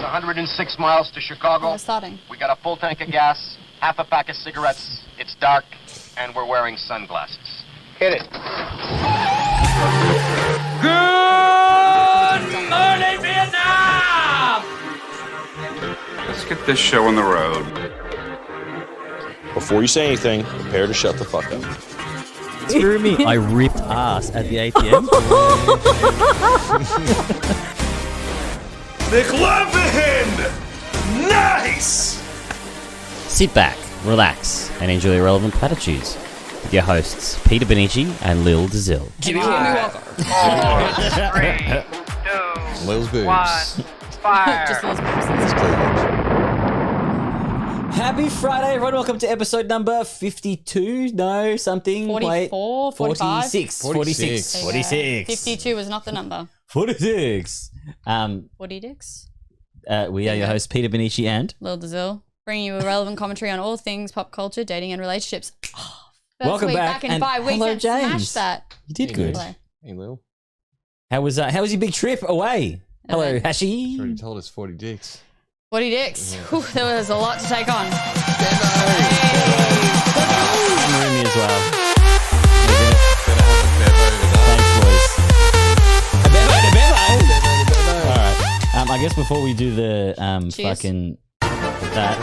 It's 106 miles to Chicago. We're starting. We got a full tank of gas, half a pack of cigarettes. It's dark, and we're wearing sunglasses. Hit it. Good morning, Vietnam! Let's get this show on the road. Before you say anything, prepare to shut the fuck up. Screw me. I ripped ass at the ATM. McLovin! Nice! Sit back, relax, and enjoy irrelevant platitudes with your hosts Peter Benici and Lil Dazil. Lil's boobs. Just those boxes. Happy Friday, everyone. Welcome to episode number 52. No, something. 44, 45? 46. 46. 46. 52 was not the number. 46. 46. We are your hosts, Peter Benici and... Lil Dazil, bringing you a relevant commentary on all things pop culture, dating, and relationships. First Welcome week back, in and 5 weeks. hello, Smash James. that. You did good. Hello. Hey, Lil. How was your big trip away? Hello, Hashi. You already told us 40 dicks. 40 dicks. Whew, there was a lot to take on. And Rumi as well. Thanks, boys. A Bevo. All right. I guess before we do the Cheers. fucking that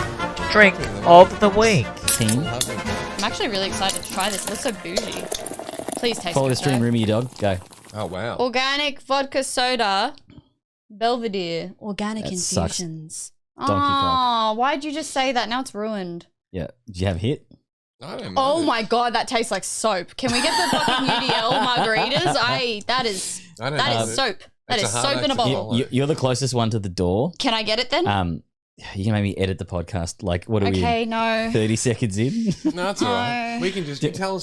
Drink of the week. team, I'm actually really excited to try this. It looks so bougie. Please taste follow it. the stream, though. Rumi, your dog. Go. Oh, wow. Organic vodka soda. Belvedere. Organic That sucks. infusions. Donkey cock. Oh, why'd you just say that? Now it's ruined. Yeah. Did you have a hit? I don't Oh know. my god, that tastes like soap. Can we get the fucking UDL margaritas? That is I don't know. soap. That It's is a hard soap in a act to bottle. follow. You're the closest one to the door. Can I get it then? You can maybe edit the podcast. Like, what are Okay, we? no. 30 seconds in. No, it's all right. No. We can just... You tell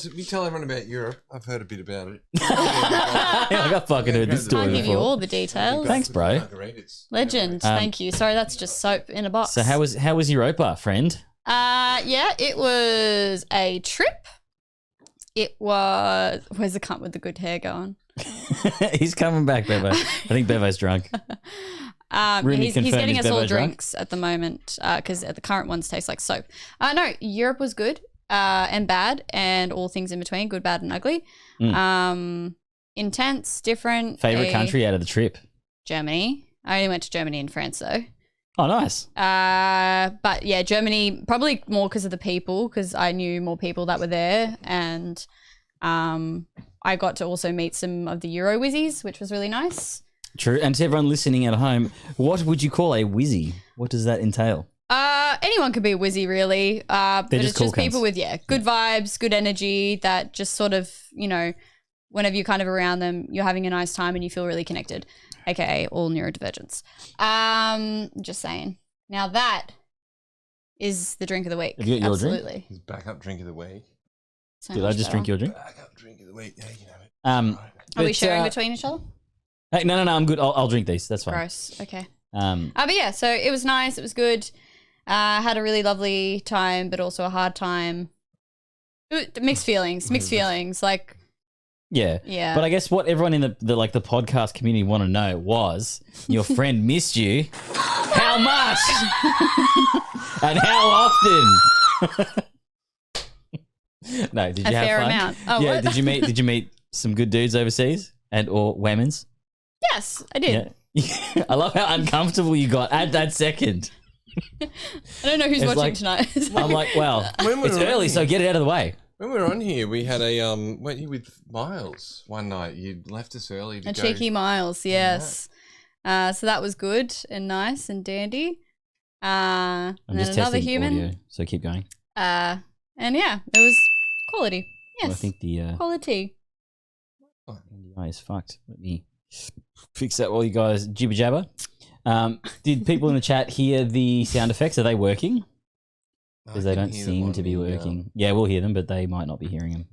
everyone about Europe. I've heard a bit about it. I got fucking heard this I'll story give you before. all the details. Thanks, bro. Margaritas. Legend. Thank you. Sorry, that's just soap in a box. So how was Europa, friend? Yeah, it was a trip. It was... Where's the cunt with the good hair going? He's coming back, Bevo. I think Bevo's drunk. Rumi He's confirmed getting he's us all Bevo drunk? drinks at the moment because the current ones taste like soap. No, Europe was good and bad and all things in between, good, bad, and ugly. Intense, different. Favorite country out of the trip? Germany. I only went to Germany and France though. Oh, nice. But yeah, Germany probably more because of the people, because I knew more people that were there, and I got to also meet some of the Euro Wizzies, which was really nice. True. And to everyone listening at home, what would you call a whizzy? What does that entail? Anyone could be a Wizzy really, but just it's cool just people cunts. with good vibes, good energy that just sort of, whenever you're kind of around them, you're having a nice time and you feel really connected, aka all neurodivergents. Just saying. Now that is the drink of the week. Have you got your drink? Absolutely. His backup drink of the week. So Did much I just drink better. your drink? Backup drink of the week. Yeah, you know it. Are we But, sharing between each other? Hey, no, I'm good. I'll drink these. That's fine. Gross. Okay. But yeah, so it was nice. It was good. Had a really lovely time, but also a hard time. Mixed feelings. Like, yeah. yeah. But I guess what everyone in the podcast community want to know was your friend missed you. How much? And how often? No, did you A have fair fun? amount. Oh, yeah, what? did you meet some good dudes overseas and or women's? Yes, I did. Yeah. I love how uncomfortable you got at that second. I don't know who's It's watching like- tonight. I'm like, well, When we it's were early, on so here- get it out of the way. When we were on here, we had a went you with Miles one night. You left us early to A go. cheeky Miles, yes. So that was good and nice and dandy. I'm And just then another testing human. audio, so keep going. And yeah, it was quality. Well, Yes, I think the quality. NDI is fucked. Let me fix that while you guys jibber jabber. Did people in the chat hear the sound effects? Are they working? Because they don't seem to be working. Yeah, we'll hear them, but they might not be hearing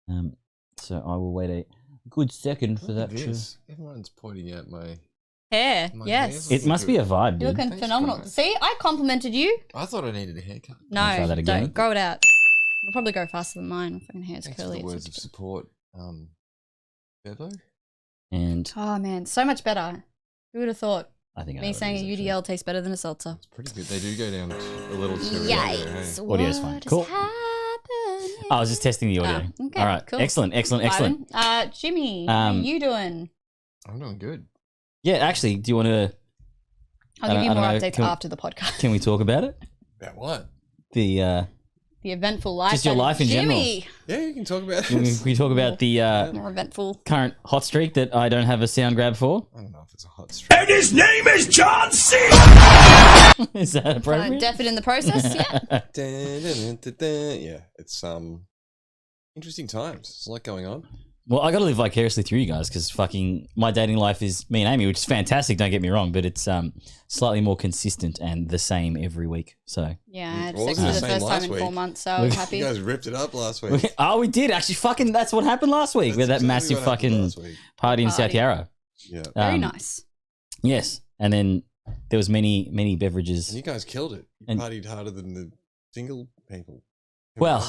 them. So I will wait a good second for that. Everyone's pointing out my Hair, My yes. hair's It must be a vibe, You're dude. looking Thanks, phenomenal. guys. See, I complimented you. I thought I needed a haircut. No, try that again? don't. Grow it out. It'll probably grow faster than mine. My fucking hair's Thanks for curly. the It's words of ridiculous. support, Bevo. And Oh man, so much better. Who would have thought? I think I know Me what it saying is, a actually. UDL tastes better than a seltzer. Pretty good. They do go down a little too. Yikes. Audio's fine. Cool. I was just testing the audio. Okay, All right. cool. Excellent. Vibin'. Jimmy, how you doing? I'm doing good. Yeah, actually, do you want to? I'll give you I more don't know, updates after the podcast. Can we talk about it? About what? The The eventful life. Just your that is life in general. Jimmy. Yeah, you can talk about can it. we talk about the More eventful. current hot streak that I don't have a sound grab for? I don't know if it's a hot streak. And his name is John C. Is that Kind appropriate? of deaf it in the process, yeah. Yeah, it's interesting times. There's a lot going on. Well, I got to live vicariously through you guys because fucking my dating life is me and Amy, which is fantastic. Don't get me wrong, but it's slightly more consistent and the same every week. So Yeah, I had Well, sex wasn't for the the same first time last in week? 4 months, so I was happy. You guys ripped it up last week. oh, we did actually. Fucking that's what happened last week. We had that That's exactly massive what happened fucking last week. party in South Party. Yarra. Yeah. Very nice. Yes, and then there was many beverages. And you guys killed it. You And- partied harder than the single people. Well,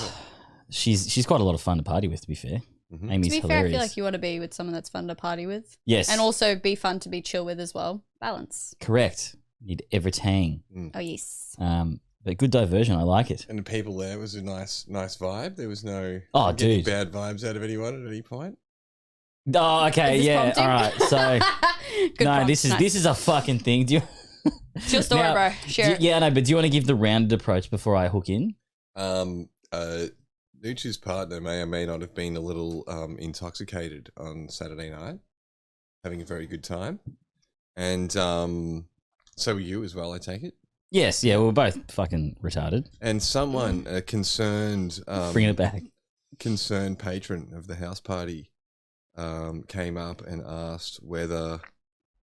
she's quite a lot of fun to party with. To be fair, Mhm. Amy's To be fair, I hilarious. feel like you want to be with someone that's fun to party with. Yes, And also be fun to be chill with as well. Balance. correct. Need everything. Oh, yes. But good diversion. I like it. And the people there was a nice vibe. There was no Oh, getting dude. bad vibes out of anyone at any point. Oh, okay, Is this yeah. prompting? All right. So Good no, prompt. this is a fucking thing. Do you? It's your story, Now, bro. Share it. Yeah, no, but do you want to give the rounded approach before I hook in? Nooch's partner may or may not have been a little intoxicated on Saturday night, having a very good time. And so were you as well, I take it? Yes, yeah, we were both fucking retarded. And someone, a concerned Bringing it back. concerned patron of the house party came up and asked whether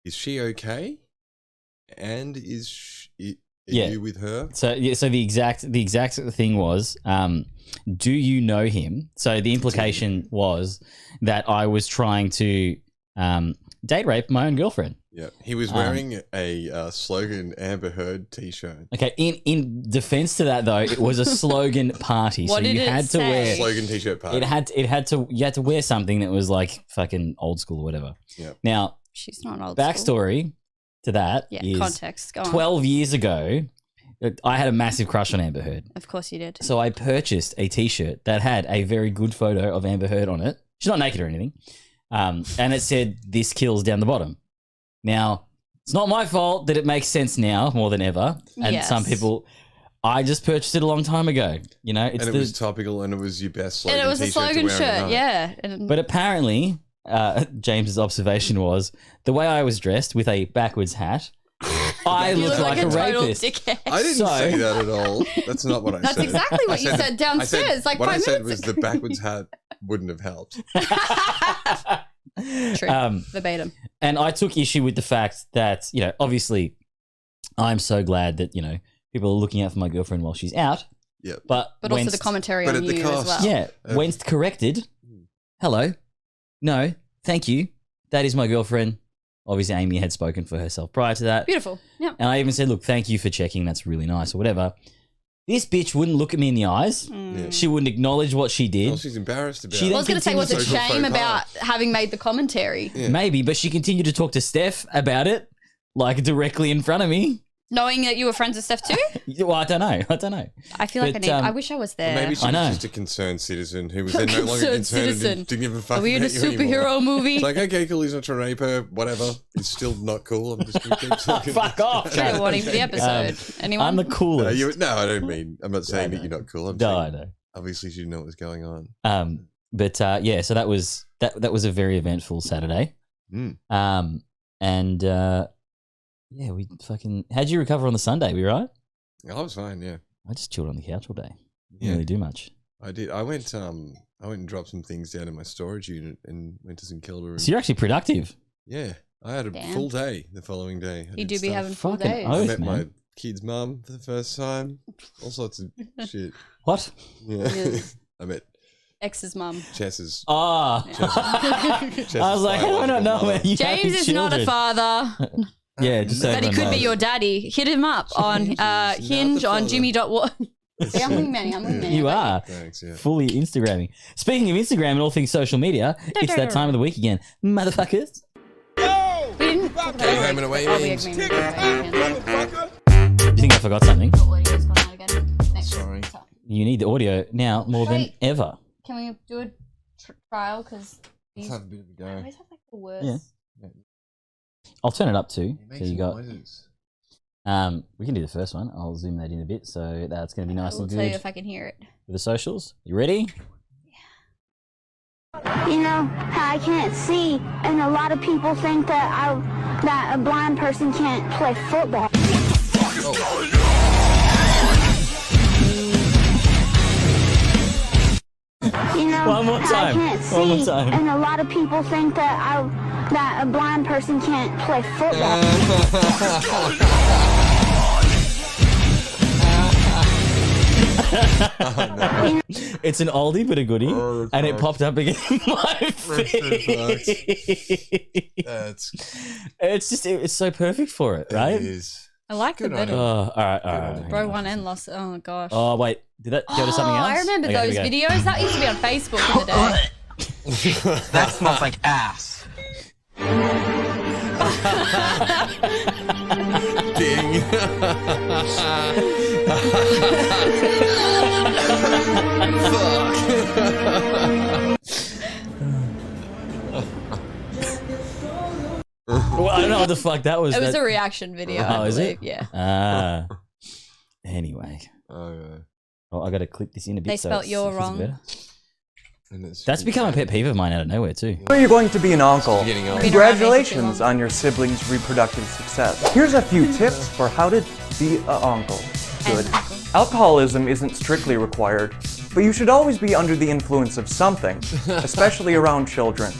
is she okay, and are Yeah. you with her? So yeah, so the exact thing was, do you know him? So the implication was that I was trying to date rape my own girlfriend. Yeah, he was wearing a slogan Amber Heard T-shirt. Okay, in defense to that though, it was a slogan party, What so you did it had to say? wear. Slogan T-shirt party. You had to wear something that was like fucking old school or whatever. Yeah. Now, She's not old school. backstory to that Yeah, is context. Go on. 12 years ago, I had a massive crush on Amber Heard. Of course you did. So I purchased a T-shirt that had a very good photo of Amber Heard on it. She's not naked or anything, and it said "This kills" down the bottom. Now, it's not my fault that it makes sense now more than ever. And Yes. some people, I just purchased it a long time ago. You know, it's and it was topical, and it was your best slogan. And it was a T-shirt to slogan wear on shirt, night. yeah. And But apparently, James's observation was the way I was dressed with a backwards hat. I you looked look like, a a total rapist. dickhead. I didn't So- say that at all. That's not what I That's said. exactly what you said downstairs, like what 5 I said minutes was the backwards hat wouldn't have helped. True. Verbatim. And I took issue with the fact that, you know, obviously I'm so glad that, you know, people are looking out for my girlfriend while she's out. Yeah. But But also whenst- the commentary but on at the you cost. as well. Yeah. When's corrected. Hello. No. Thank you. That is my girlfriend. Obviously, Amy had spoken for herself prior to that. Beautiful. Yeah. And I even said, look, thank you for checking. That's really nice or whatever. This bitch wouldn't look at me in the eyes. Yeah. She wouldn't acknowledge what she did. Well, she's embarrassed about She I it. was going to say, what's a Social shame faux about pas. having made the commentary? Yeah. Maybe, but she continued to talk to Steph about it, like directly in front of me. Knowing that you were friends with Steph too? Well, I don't know. I feel like But, I wish I was there. Maybe she I was know. just a concerned citizen who was then no longer Concerned concerned citizen. and didn't give a fuck Are we in a about you anymore. superhero movie? It's like, okay, cool, he's not trying to rape her, whatever. It's still not cool. I'm just going to keep talking. Fuck off. Trigger warning for the episode. Anyone? I'm the coolest. No, I don't mean. I'm not saying that you're not cool. I'm No, I saying know. obviously she didn't know what was going on. But yeah, so that was a very eventful Saturday. Mm. And yeah, we fucking. How'd you recover on the Sunday? We right? I was fine. Yeah, I just chilled on the couch all day. Didn't Yeah. really do much. I did. I went and dropped some things down in my storage unit and went to St Kilda. And, So you're actually productive. yeah, I had a Damn. full day the following day. I you did do be stuff. having full Fucking days. oath. I met my man. kid's mum for the first time. All sorts of shit. What? Yeah, Yes. I met Ex's mum. Chess's. Ah. Chess's I was like, how do I not know biological where mother. you James have is not a children? father, Yeah, just so but he everyone could be knows. your daddy. Hit him up on James is not Hinge the on father. Jimmy.what. See, I'm wingman. I'm wingman. You are Thanks. Yeah. fully Instagramming. Speaking of Instagram and all things social media, it's that time of the week again, motherfuckers. We didn't talk Take about home and away all the means. agreements. Do you think I forgot something? The audio's gone out again. Next. Sorry. You need the audio now more than Wait. ever. Can we do a trial? Because Let's these have a bit of a go. always have like the worst. Yeah. I'll turn it up too. It makes So you got. noises. We can do the first one. I'll zoom that in a bit, so that's going to be nice I will and tell you good if I can hear it. for the socials. You ready? You know how I can't see, and a lot of people think that a blind person can't play football. You know One more how I time. can't see, One more time. and a lot of people think that a blind person can't play football. It's an oldie but a goodie, Oh, and it fuck. popped up again in my That's feed. That's It's so perfect for it, right? It is. I like Good the on better. Oh, all right. Bro won and lost. Oh gosh. Oh wait, did that go to something else? I remember Okay, those here we go. videos. That used to be on Facebook in the day. That smells like ass. Ding. Well, I don't know what the fuck that was. It was that... a reaction video. I Oh, is it? believe. Yeah. Anyway. Oh, yeah. Oh, I got to clip this in a bit. They so spelt it's- you're it's wrong. better. And it's That's become a pet peeve of mine out of nowhere too. So you're going to be an uncle. Getting old. Been around me for too Congratulations long. on your siblings' reproductive success. Here's a few tips for how to be an uncle. Good. And uncle. Alcoholism isn't strictly required, but you should always be under the influence of something, especially around children.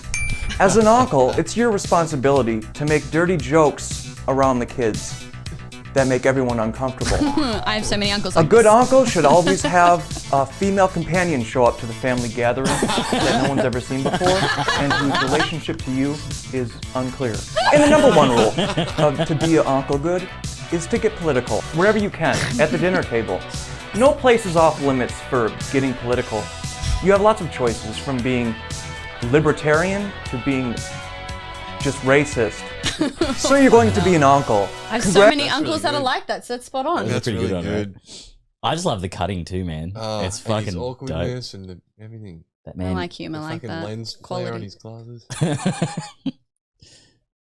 As an uncle, it's your responsibility to make dirty jokes around the kids that make everyone uncomfortable. I have so many uncles. A like good this. uncle should always have a female companion show up to the family gathering that no one's ever seen before and whose relationship to you is unclear. And the number one rule to be an uncle good is to get political wherever you can, at the dinner table. No place is off limits for getting political. You have lots of choices, from being libertarian to being just racist. So you're going to be an uncle. I have so many uncles that are like that, so that's spot on. That's pretty really good on good. it. I just love the cutting too, man. It's And fucking his dope. awkwardness and everything. That I man. like humor The like fucking that. lens flare on Quality. his glasses.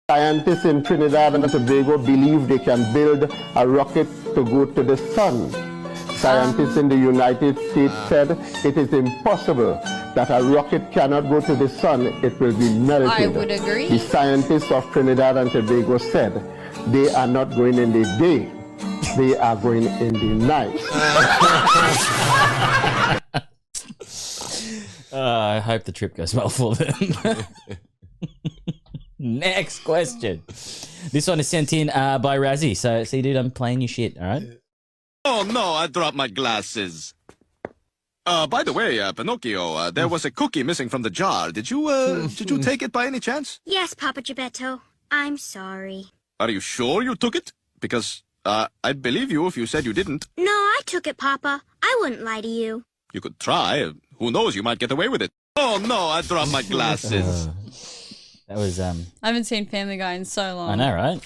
Scientists in Trinidad and Tobago believe they can build a rocket to go to the sun. Scientists in the United States said it is impossible that a rocket cannot go to the sun, it will be melted. I would agree. The scientists of Trinidad and Tobago said they are not going in the day, they are going in the night. I hope the trip goes well for them. Next question. This one is sent in by Razzie. So, see, dude, I'm playing your shit, all right? Oh no, I dropped my glasses. By the way, Pinocchio, there was a cookie missing from the jar. Did you take it by any chance? Yes, Papa Geppetto. I'm sorry. Are you sure you took it? Because, I'd believe you if you said you didn't. No, I took it, Papa. I wouldn't lie to you. You could try. Who knows, you might get away with it. Oh no, I dropped my glasses. That was, I haven't seen Family Guy in so long. I know, right?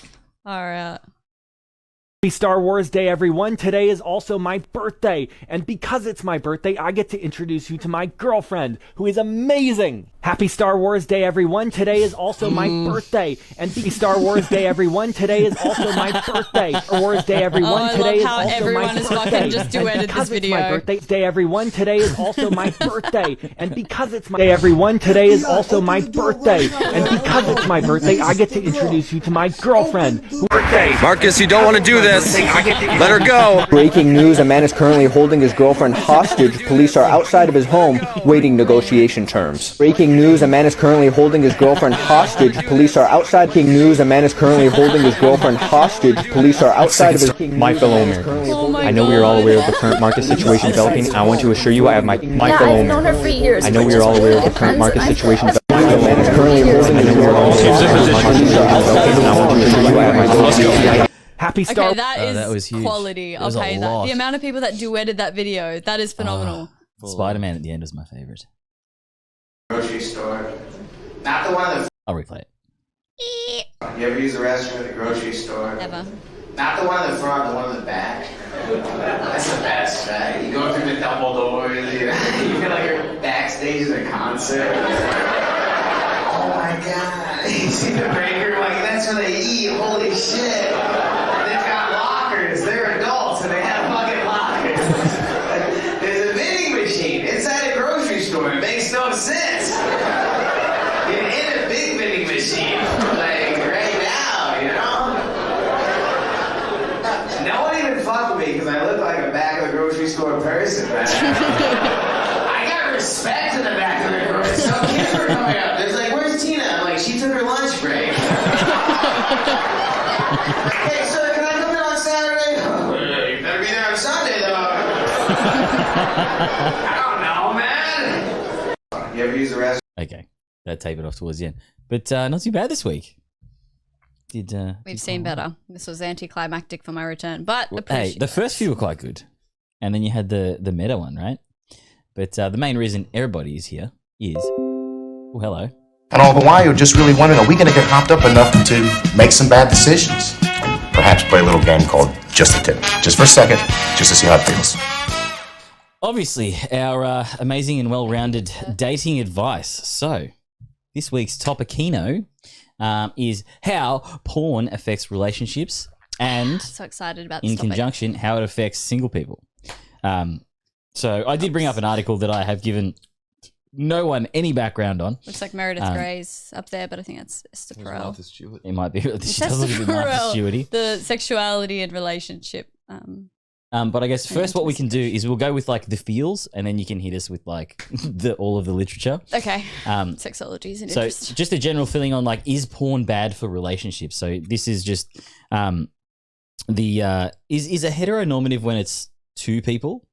All right. Happy Star Wars Day, everyone. Today is also my birthday. And because it's my birthday, I get to introduce you to my girlfriend, who is amazing. Happy Star Wars Day, everyone. Today is also my birthday. And happy Star Wars Day, everyone. Today is also my birthday. Star Wars Day, everyone. I Today love is how also everyone my has birthday. fucking just And duetted because this it's my video. birthday day, everyone. Today is also my birthday. And because it's my day, everyone. Today is also my birthday. And because it's my birthday, I get to introduce you to my girlfriend. Marcus, you don't want to do this. Let her go. Breaking news, a man is currently holding his girlfriend hostage. Police are outside of his home waiting negotiation terms. Breaking news, a man is currently holding his girlfriend hostage. Police are outside. Breaking news, a man is currently holding his girlfriend hostage. Police are outside of his My fellow Americans, I know we are all aware of the current market situation developing. I want to assure you I have my fellow I've known her Americans. for years. I know we are all aware of the current market situation developing. a man is currently holding his girlfriend. Happy Star Okay, that is that was huge. quality. It I'll was a pay that. lot. The amount of people that duetted that video, that is phenomenal. Spider-Man at the end was my favorite. Grocery store. Not the one that I'll replay it. You ever use the restroom at the grocery store? Never. Not the one in the front, the one in the back. That's the best, right? You go through the double doors, you feel like you're backstage at a concert. Oh my god. You see the breaker, like that's where they eat, holy shit. They've got lockers, they're adults and they have fucking lockers. There's a vending machine inside a grocery store, it makes no sense. You're in a big vending machine, like right now, you know? No one even fucked with me because I look like a back of the grocery store person, man. I got respect in the back of the grocery store. Some kids were coming up. There's like, where's Tina? I'm like, she took her lunch break. Hey, sir, can I come in on Saturday? Oh, you better be there on Sunday, though. I don't know, man. You ever use the restroom? Okay, that tape it off towards the end, but not too bad this week. We've seen better. This was anticlimactic for my return, but Hey, the first few were quite good, and then you had the meta one, right? But the main reason everybody is here is, oh, hello. And all the while, you're just really wondering, are we going to get hopped up enough to make some bad decisions? Perhaps play a little game called Just a Tip. Just for a second, just to see how it feels. Obviously, our amazing and well-rounded dating advice. So, this week's topicino is how porn affects relationships and so excited about this in topic. conjunction, how it affects single people. So I did bring up an article that I have given no one any background on. Looks like Meredith Gray's up there, but I think that's Esther Perel. Martha Stewart. It might be. She It's does look a Esther bit Martha Perel, Stewart-y. the sexuality and relationship. But I guess first what we can do is we'll go with like the feels, and then you can hit us with like all of the literature. Okay. Sexology is an So interest. just a general feeling on like, is porn bad for relationships? So this is just is a heteronormative when it's two people,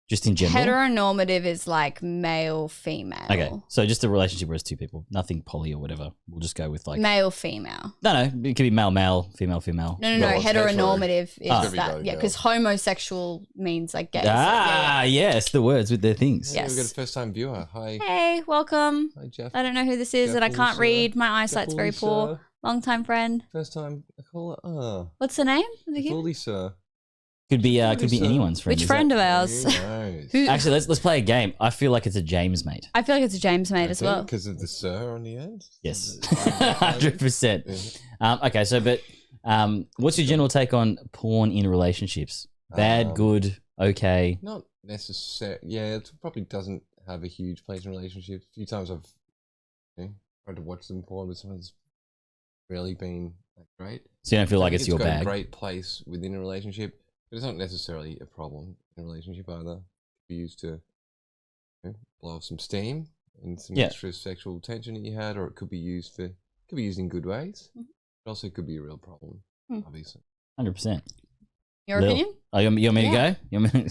just in general. Heteronormative is like male, female. Okay, so just a relationship where it's two people, nothing poly or whatever. We'll just go with like Male, female. No, it could be male, male, female, female. No, heteronormative is that. Yeah, because homosexual means like gay. Yes, the words with their things. Yes. We've got a first-time viewer. Hi. Hey, welcome. Hi, Jeff. I don't know who this is, Jeff and I can't Lisa. read. My eyesight's Jeff very Lisa. poor. Long-time friend. First-time caller. What's the name? Lisa. Could be anyone's friend. Which Is friend that- of ours? Who- Actually, let's play a game. I feel like it's a James mate. I feel like it's a James mate as well. Because of the sir on the end? Yes, 100%. Okay, so what's your general take on porn in relationships? Bad, good, okay? Not necessarily. Yeah, it probably doesn't have a huge place in relationships. A few times I've tried to watch them porn, but someone's really been like great. So you don't feel I like think it's your got bag? a great place within a relationship, but it's not necessarily a problem in a relationship either. It could be used to blow off some steam and some extra sexual tension that you had, or it could be used in good ways. It also could be a real problem, obviously. 100%. Your opinion? Oh, you want me to go? You want me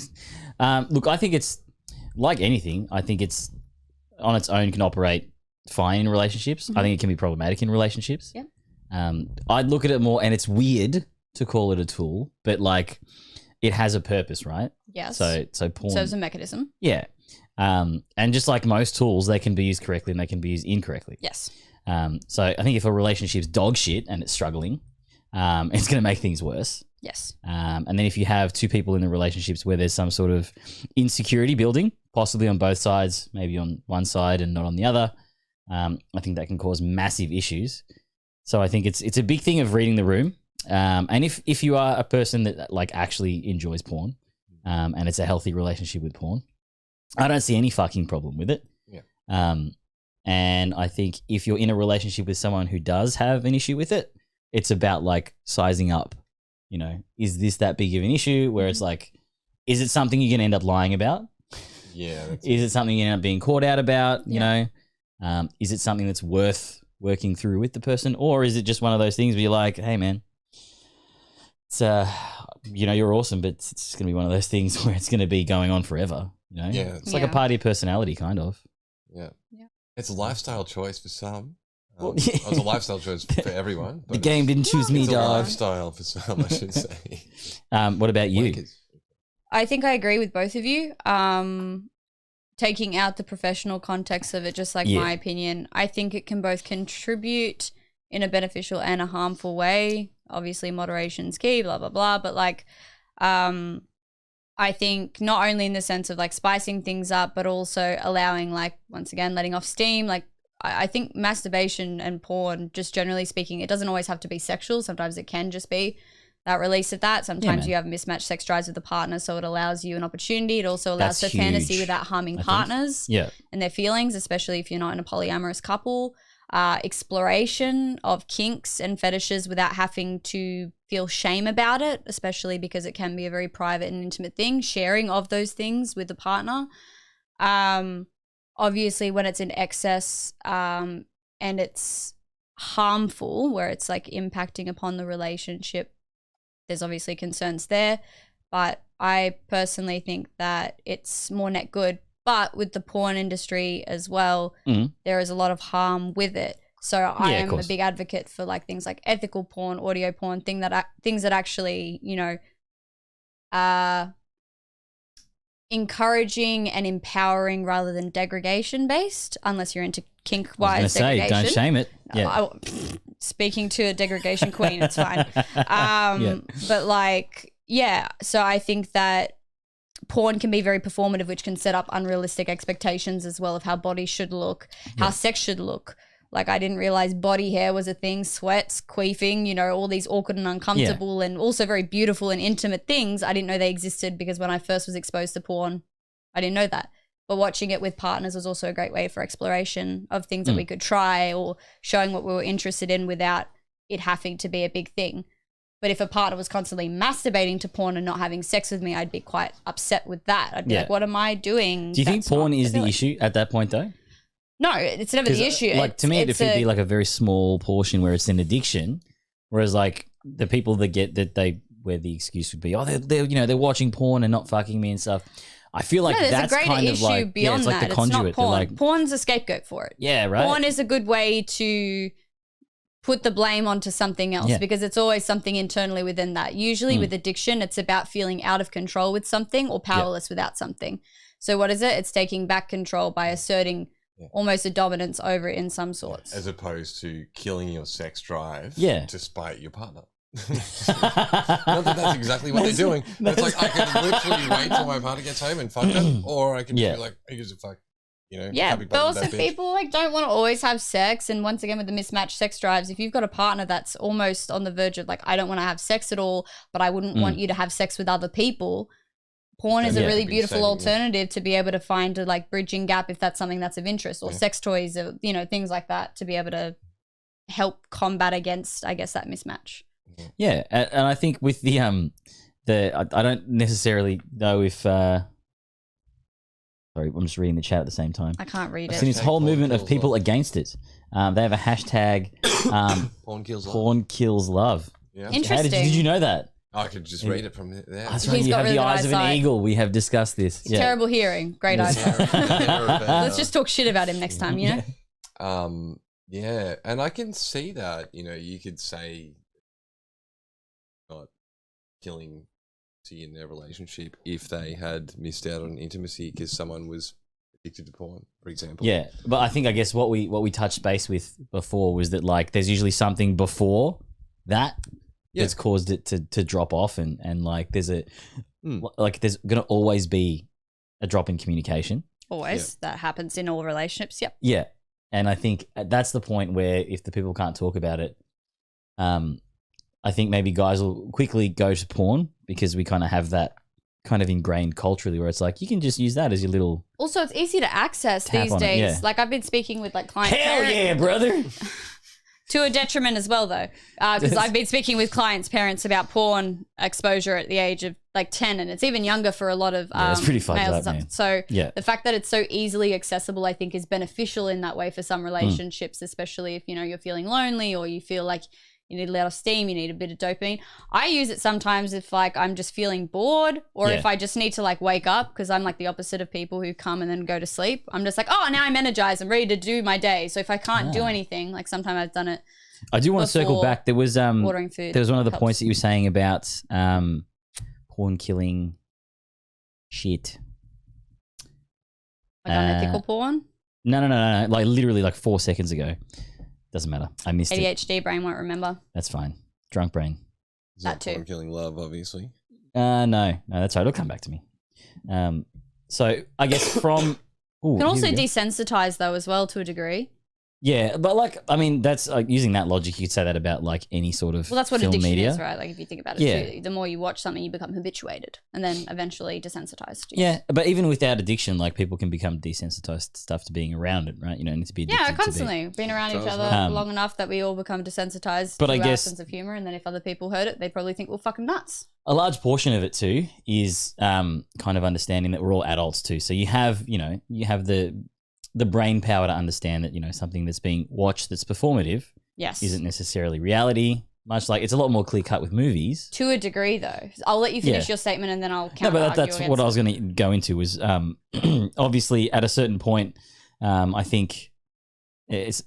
look, I think it's like anything. I think it's on its own can operate fine in relationships. I think it can be problematic in relationships. Yeah. I'd look at it more, and it's weird to call it a tool, but like it has a purpose, right? Yes. So porn Serves a mechanism. Yeah. And just like most tools, they can be used correctly and they can be used incorrectly. Yes. So I think if a relationship's dog shit and it's struggling, it's going to make things worse. Yes. And then if you have two people in the relationships where there's some sort of insecurity building, possibly on both sides, maybe on one side and not on the other, I think that can cause massive issues. So I think it's a big thing of reading the room. And if you are a person that like actually enjoys porn, and it's a healthy relationship with porn, I don't see any fucking problem with it. Yeah. And I think if you're in a relationship with someone who does have an issue with it, it's about like sizing up, is this that big of an issue where it's like, is it something you're going to end up lying about? Yeah. Is it something you end up being caught out about? Is it something that's worth working through with the person, or is it just one of those things where you're like, hey man, it's you're awesome, but it's going to be one of those things where it's going to be going on forever. Yeah. It's like a party of personality, kind of. Yeah. It's a lifestyle choice for some. Well, It's a lifestyle choice for everyone. The game didn't choose me, it's a dog. lifestyle for some, I should say. What about you? I think I agree with both of you. Taking out the professional context of it, just like my opinion, I think it can both contribute in a beneficial and a harmful way. Obviously, moderation's key, blah, blah, blah. But like, I think not only in the sense of like spicing things up, but also allowing, like, once again, letting off steam. Like, I think masturbation and porn, just generally speaking, it doesn't always have to be sexual. Sometimes it can just be that release of that. Sometimes you have mismatched sex drives with the partner, so it allows you an opportunity. It also allows for fantasy without harming partners and their feelings, especially if you're not in a polyamorous couple. Exploration of kinks and fetishes without having to feel shame about it, especially because it can be a very private and intimate thing. Sharing of those things with the partner. Obviously, when it's in excess and it's harmful, where it's like impacting upon the relationship, there's obviously concerns there. But I personally think that it's more net good. But with the porn industry as well, there is a lot of harm with it. So I am a big advocate for like things like ethical porn, audio porn, things that actually, you know, encouraging and empowering rather than degradation based, unless you're into kink-wise degradation. Don't shame it. Yeah. Speaking to a degradation queen, it's fine. But like, yeah, so I think that porn can be very performative, which can set up unrealistic expectations as well of how bodies should look, how sex should look. Like, I didn't realize body hair was a thing, sweats, queefing, you know, all these awkward and uncomfortable and also very beautiful and intimate things. I didn't know they existed because when I first was exposed to porn, I didn't know that. But watching it with partners was also a great way for exploration of things that we could try or showing what we were interested in without it having to be a big thing. But if a partner was constantly masturbating to porn and not having sex with me, I'd be quite upset with that. I'd be like, what am I doing? Do you think porn is the issue at that point though? No, it's never the issue. Like, to me, it'd be like a very small portion where it's an addiction, whereas like the people that get that where the excuse would be, oh, they're you know, they're watching porn and not fucking me and stuff. I feel like that's kind of like beyond it's like that. the conduit. It's not porn. Like, porn's a scapegoat for it. Yeah, right. Porn is a good way to put the blame onto something else because it's always something internally within that. Usually with addiction, it's about feeling out of control with something or powerless without something. So what is it? It's taking back control by asserting almost a dominance over it in some sorts. As opposed to killing your sex drive to spite your partner. Not that that's exactly what they're doing. But it's like, I can literally wait till my partner gets home and fuck her, or I can just be like, who gives a fuck? You know, but also people like don't want to always have sex, and once again with the mismatched sex drives, if you've got a partner that's almost on the verge of like, I don't want to have sex at all, but I wouldn't want you to have sex with other people, porn is a really beautiful alternative to be able to find a like bridging gap if that's something that's of interest, or sex toys, or you know, things like that, to be able to help combat against, I guess, that mismatch. Yeah, and I think with the I don't necessarily know if sorry, I'm just reading the chat at the same time. I can't read I've it. seen this whole movement of people against it. They have a hashtag porn kills love. Yeah. Interesting. Did you know that? I could just read it from there. That's right. You have the eyes of an eagle. We have discussed this. Terrible hearing. Great idea. Let's just talk shit about him next time, you know? Yeah, and I can see that, you know, you could say not killing in their relationship if they had missed out on intimacy because someone was addicted to porn, for example. Yeah, but I think, I guess what we touched base with before was that like there's usually something before that that's caused it to drop off, and like there's like there's gonna always be a drop in communication. Always. That happens in all relationships. Yep. Yeah, and I think that's the point where if the people can't talk about it, I think maybe guys will quickly go to porn because we kind of have that kind of ingrained culturally where it's like, you can just use that as your little... Also, it's easy to access these days. Like, I've been speaking with, like, clients... Hell yeah, brother! To a detriment as well, though. Because I've been speaking with clients' parents about porn exposure at the age of, like, 10, and it's even younger for a lot of it's pretty fucked males up, and stuff. man. So, Yeah. the fact that it's so easily accessible, I think, is beneficial in that way for some relationships, especially if, you know, you're feeling lonely or you feel like you need a lot of steam, you need a bit of dopamine. I use it sometimes if like I'm just feeling bored or if I just need to like wake up, because I'm like the opposite of people who come and then go to sleep. I'm just like, oh, now I'm energized. I'm ready to do my day. So if I can't do anything, like sometimes I've done it. I do want to circle back. There was ordering food. There was one of the points that you were saying about porn killing shit. Like unethical porn? No. Like literally like 4 seconds ago. Doesn't matter. I missed it. ADHD brain won't remember. That's fine. Drunk brain. That too. I'm killing love, obviously. No, that's right. It'll come back to me. So I guess from... Ooh, Can also here we go. desensitize though as well to a degree. Yeah, but like, I mean, that's using that logic, you could say that about like any sort of Well, that's what film addiction media. is, right? Like if you think about it, Yeah. too, the more you watch something, you become habituated and then eventually desensitized. Yeah, but even without addiction, like people can become desensitized to stuff to being around it, right? You don't need to be addicted Yeah, to constantly being around each other long enough that we all become desensitized but to I our guess- sense of humor, and then if other people heard it, they probably think we're fucking nuts. A large portion of it too is kind of understanding that we're all adults too. So you have the brain power to understand that, something that's being watched that's performative Yes. isn't necessarily reality. Much like it's a lot more clear cut with movies. To a degree, though. I'll let you finish Yeah. your statement and then I'll No, counter but that's what I was going to go into was obviously at a certain point, I think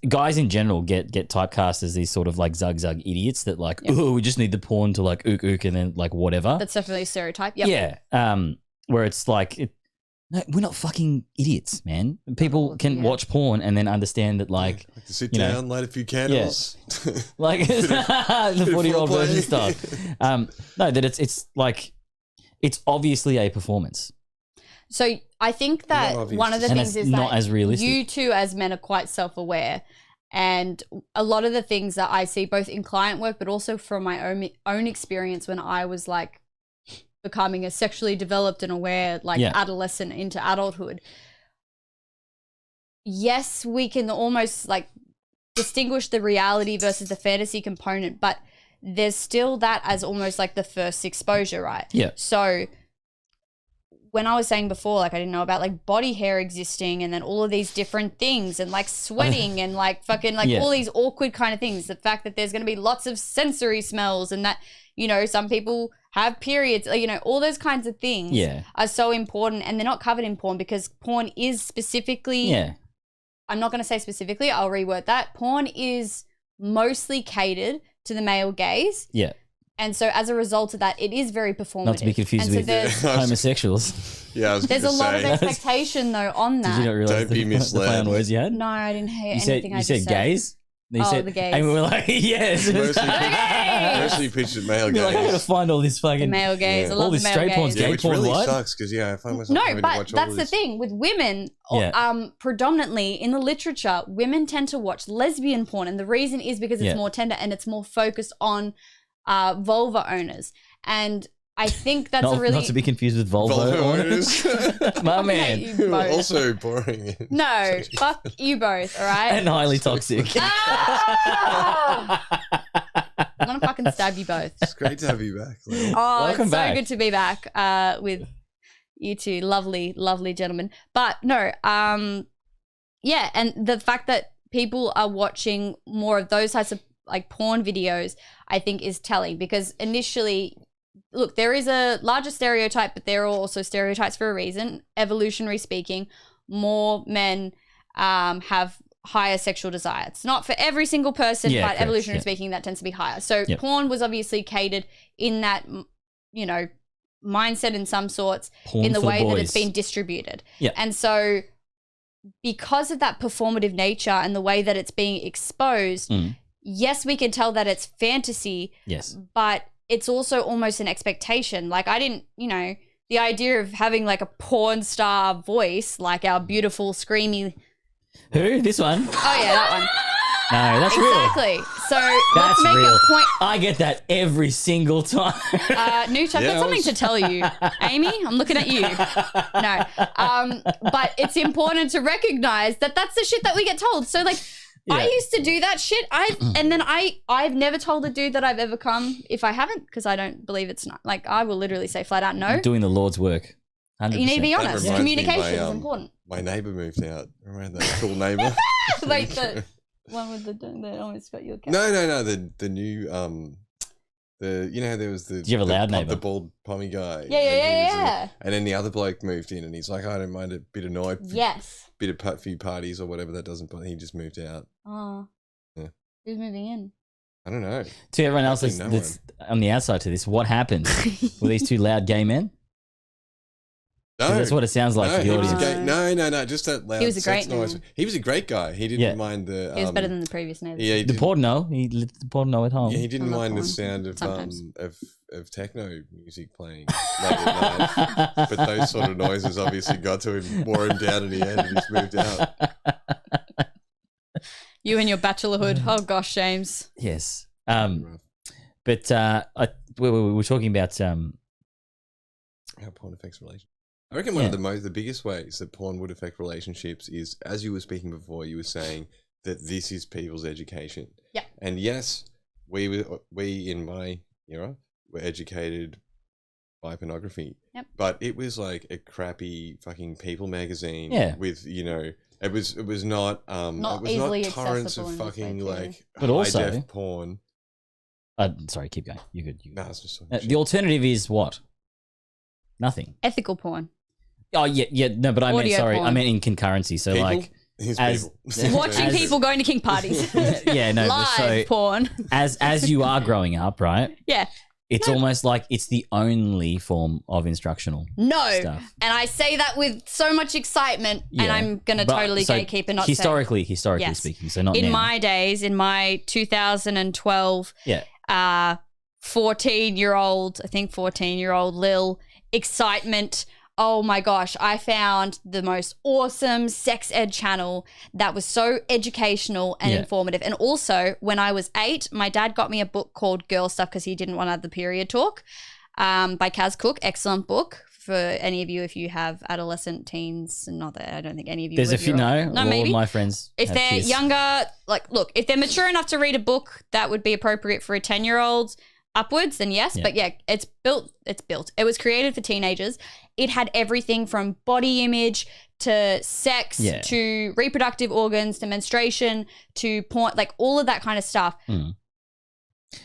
guys in general get typecast as these sort of like zug idiots that like, oh, we just need the porn to like ook and then like whatever. That's definitely a stereotype. Yep. Yeah. Where it's like, no, we're not fucking idiots, man. People can watch porn and then understand that like to sit down, light a few candles. Yeah. Like the 40-year-old foreplay. version stuff. No, that it's like it's obviously a performance. So I think that Not one of the obvious. And things it's is not that as realistic. you two as men are quite self-aware. And a lot of the things that I see both in client work, but also from my own experience when I was like becoming a sexually developed and aware, like adolescent into adulthood. Yes, we can almost like distinguish the reality versus the fantasy component, but there's still that as almost like the first exposure, right? Yeah. So when I was saying before, like I didn't know about like body hair existing and then all of these different things and like sweating and like fucking like all these awkward kind of things. The fact that there's going to be lots of sensory smells and that, some people have periods, all those kinds of things are so important and they're not covered in porn because porn is specifically, I'm not going to say specifically, I'll reword that. Porn is mostly catered to the male gaze. Yeah. And so as a result of that, it is very performative. Not to be confused And so with there's- homosexuals. Yeah, I was There's a lot of expectation though on that. Did you not realize Don't be the misled. play on words you had? No, I didn't hear You said anything. you said gays. You said, the gays. and we were like, yes. Mostly pictured male You're like, I gotta gays. find all this fucking The male gays. I all love this the male straight porn's gays. gay which porn, really right? sucks because I find myself No, having to but watch all that's the this. thing with women. Yeah. Predominantly in the literature, women tend to watch lesbian porn, and the reason is because it's Yeah. more tender and it's more focused on vulva owners. And I think that's a really not to be confused with Volvo, Volvo owners. owners. My I man. hate you both. Also boring. No, fuck you both. All right. And highly toxic. I'm gonna fucking stab you both. It's great to have you back. Leo. Oh, Welcome it's back. so good to be back with you two lovely, lovely gentlemen. But no, yeah, and the fact that people are watching more of those types of like porn videos, I think is telling because initially, look, there is a larger stereotype, but there are also stereotypes for a reason. Evolutionary speaking, more men have higher sexual desire. It's not for every single person, Yeah, but correct, evolutionary yeah. speaking, that tends to be higher. So Yep. porn was obviously catered in that, mindset in some sorts, Porn in the for the way that boys. it's been distributed. Yep. And so because of that performative nature and the way that it's being exposed, yes, we can tell that it's fantasy, Yes. but it's also almost an expectation. Like I didn't, the idea of having like a porn star voice, like our beautiful screamy. Who? This one? Oh yeah, that one. No, that's real. Exactly. So That's let's make real. a point. I get that every single time. Nooch, I've got something to tell you. Amy, I'm looking at you. No. But it's important to recognize that that's the shit that we get told. So like, I used to do that shit. I've never told a dude that I've ever come if I haven't, because I don't believe it's not. Like I will literally say flat out no. Doing the Lord's work. 100%. You need to be That honest. reminds me, Communication my, is important. My neighbour moved out. Remember that cool neighbour? Like the one with the almost got your cat. No. The new there was the. Did you have a loud neighbour? The bald pommy guy. Yeah. And then the other bloke moved in, and he's like, I don't mind a bit of noise. Yes. Bit of few parties or whatever that doesn't. But he just moved out. Oh. Yeah. Who's moving in? I don't know. To everyone else Hopefully that's on the outside to this, what happened? Were these two loud gay men? 'Cause that's what it sounds like to the he was audience. no, just that loud He was a sex great noise. man. He was a great guy. He didn't mind the. He was better than the previous neighbors. Yeah, The porno. He lit the porno at home. Yeah, he didn't mind the sound of techno music playing late at night. But those sort of noises obviously got to him, wore him down in the end, and he's moved out. You and your bachelorhood. Oh gosh, James. Yes. But we were talking about how porn affects relationships. I reckon one of the biggest ways that porn would affect relationships is, as you were speaking before, you were saying that this is people's education. Yeah. And yes, we in my era were educated by pornography. Yep. But it was like a crappy fucking People magazine. Yeah. With it was not it was easily not torrents accessible of in this way fucking too. like But high also- def porn. sorry, keep going. You're good. No, it's just the alternative is what? Nothing. Ethical porn. Oh yeah. No, but I meant Audio sorry. porn. I meant in concurrency. So People? like Here's as people. Watching as- people going to king parties. Yeah, no. Live so porn. as you are growing up, right? Yeah. It's almost like it's the only form of instructional No. stuff. And I say that with so much excitement, and Yeah. I'm going to But- totally so gatekeep and not say. historically Yes. speaking. So not in now. my days, in my 2012, Yeah. 14-year-old, I think 14-year-old Lil, excitement. Oh my gosh, I found the most awesome sex ed channel that was so educational and informative. And also, when I was 8, my dad got me a book called Girl Stuff because he didn't want to have the period talk by Kaz Cook. Excellent book for any of you if you have adolescent teens. Not that I don't think any of you There's a would. few. You're- No, all maybe. of my friends. If have they're kids. younger, like, look, if they're mature enough to read a book that would be appropriate for a 10-year-old upwards, then yes. Yeah. But yeah, it's built. It was created for teenagers. It had everything from body image to sex to reproductive organs to menstruation to porn, like all of that kind of stuff. Mm.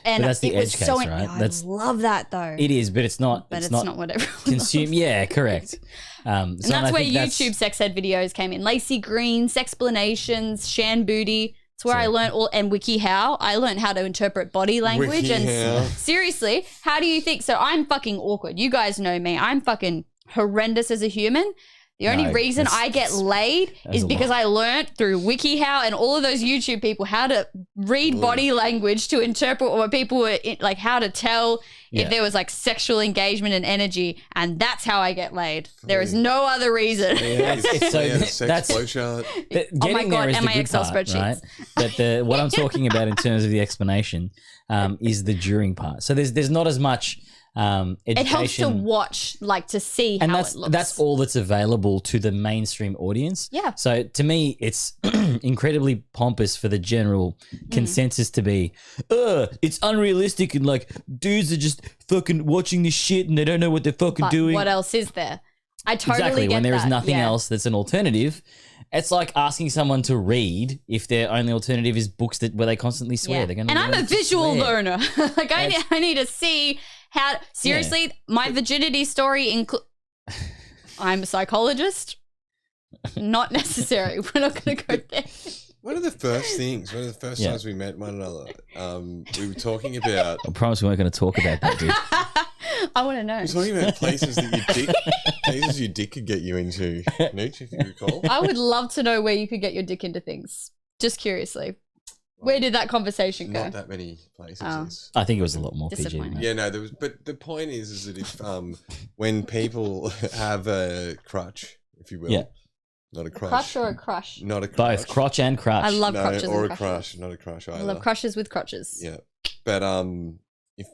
And But that's the it was edge case, so right? I love that though. It is, but it's not. But it's not what everyone consume. Yeah, correct. And that's where YouTube sex ed videos came in. Lacey Green, Sexplanations, Shan Booty. It's where I learned all, and WikiHow. I learned how to interpret body language. WikiHow. And seriously, how do you think? So I'm fucking awkward. You guys know me. I'm fucking horrendous as a human. The only No, reason that's- I get laid that's is a because lot. I learned through WikiHow and all of those YouTube people how to read body language to interpret what people were like, how to tell Yeah. if there was like sexual engagement and energy, and that's how I get laid. There is no other reason. It's so sex that's flowchart. Getting Oh my God, there is and the my good Excel part, spreadsheets. right? But what I'm talking about in terms of the explanation is the during part. So there's not as much education. It helps to watch, like to see And how that's it looks. that's all that's available to the mainstream audience. Yeah. So to me, it's incredibly pompous for the general consensus to be, it's unrealistic and like dudes are just fucking watching this shit and they don't know what they're fucking But doing. what else is there? I totally Exactly. get When there is that. nothing Yeah. else that's an alternative, it's like asking someone to read if their only alternative is books where they constantly swear. Yeah. They're going to And I'm a visual swear. learner. Like I need to see how. Seriously, my virginity story includes. I'm a psychologist. Not necessary. We're not going to go there. One of the first times we met one another, we were talking about. I promise we weren't going to talk about that, dude. I want to know. We were talking about places your dick could get you into, Nooch, if you recall. I would love to know where you could get your dick into things. Just curiously. Where did that conversation go? Not that many places. Oh. I think it was a lot more PG. Disappointing. Yeah, no, there was. But the point is that if when people have a crutch, if you will, Yeah. not a crush, Crutch or a crush? not a crush, Both crotch and crutch. I love crutches or and a crushes. crush, not a crush either. I love crushes with crutches. Yeah, but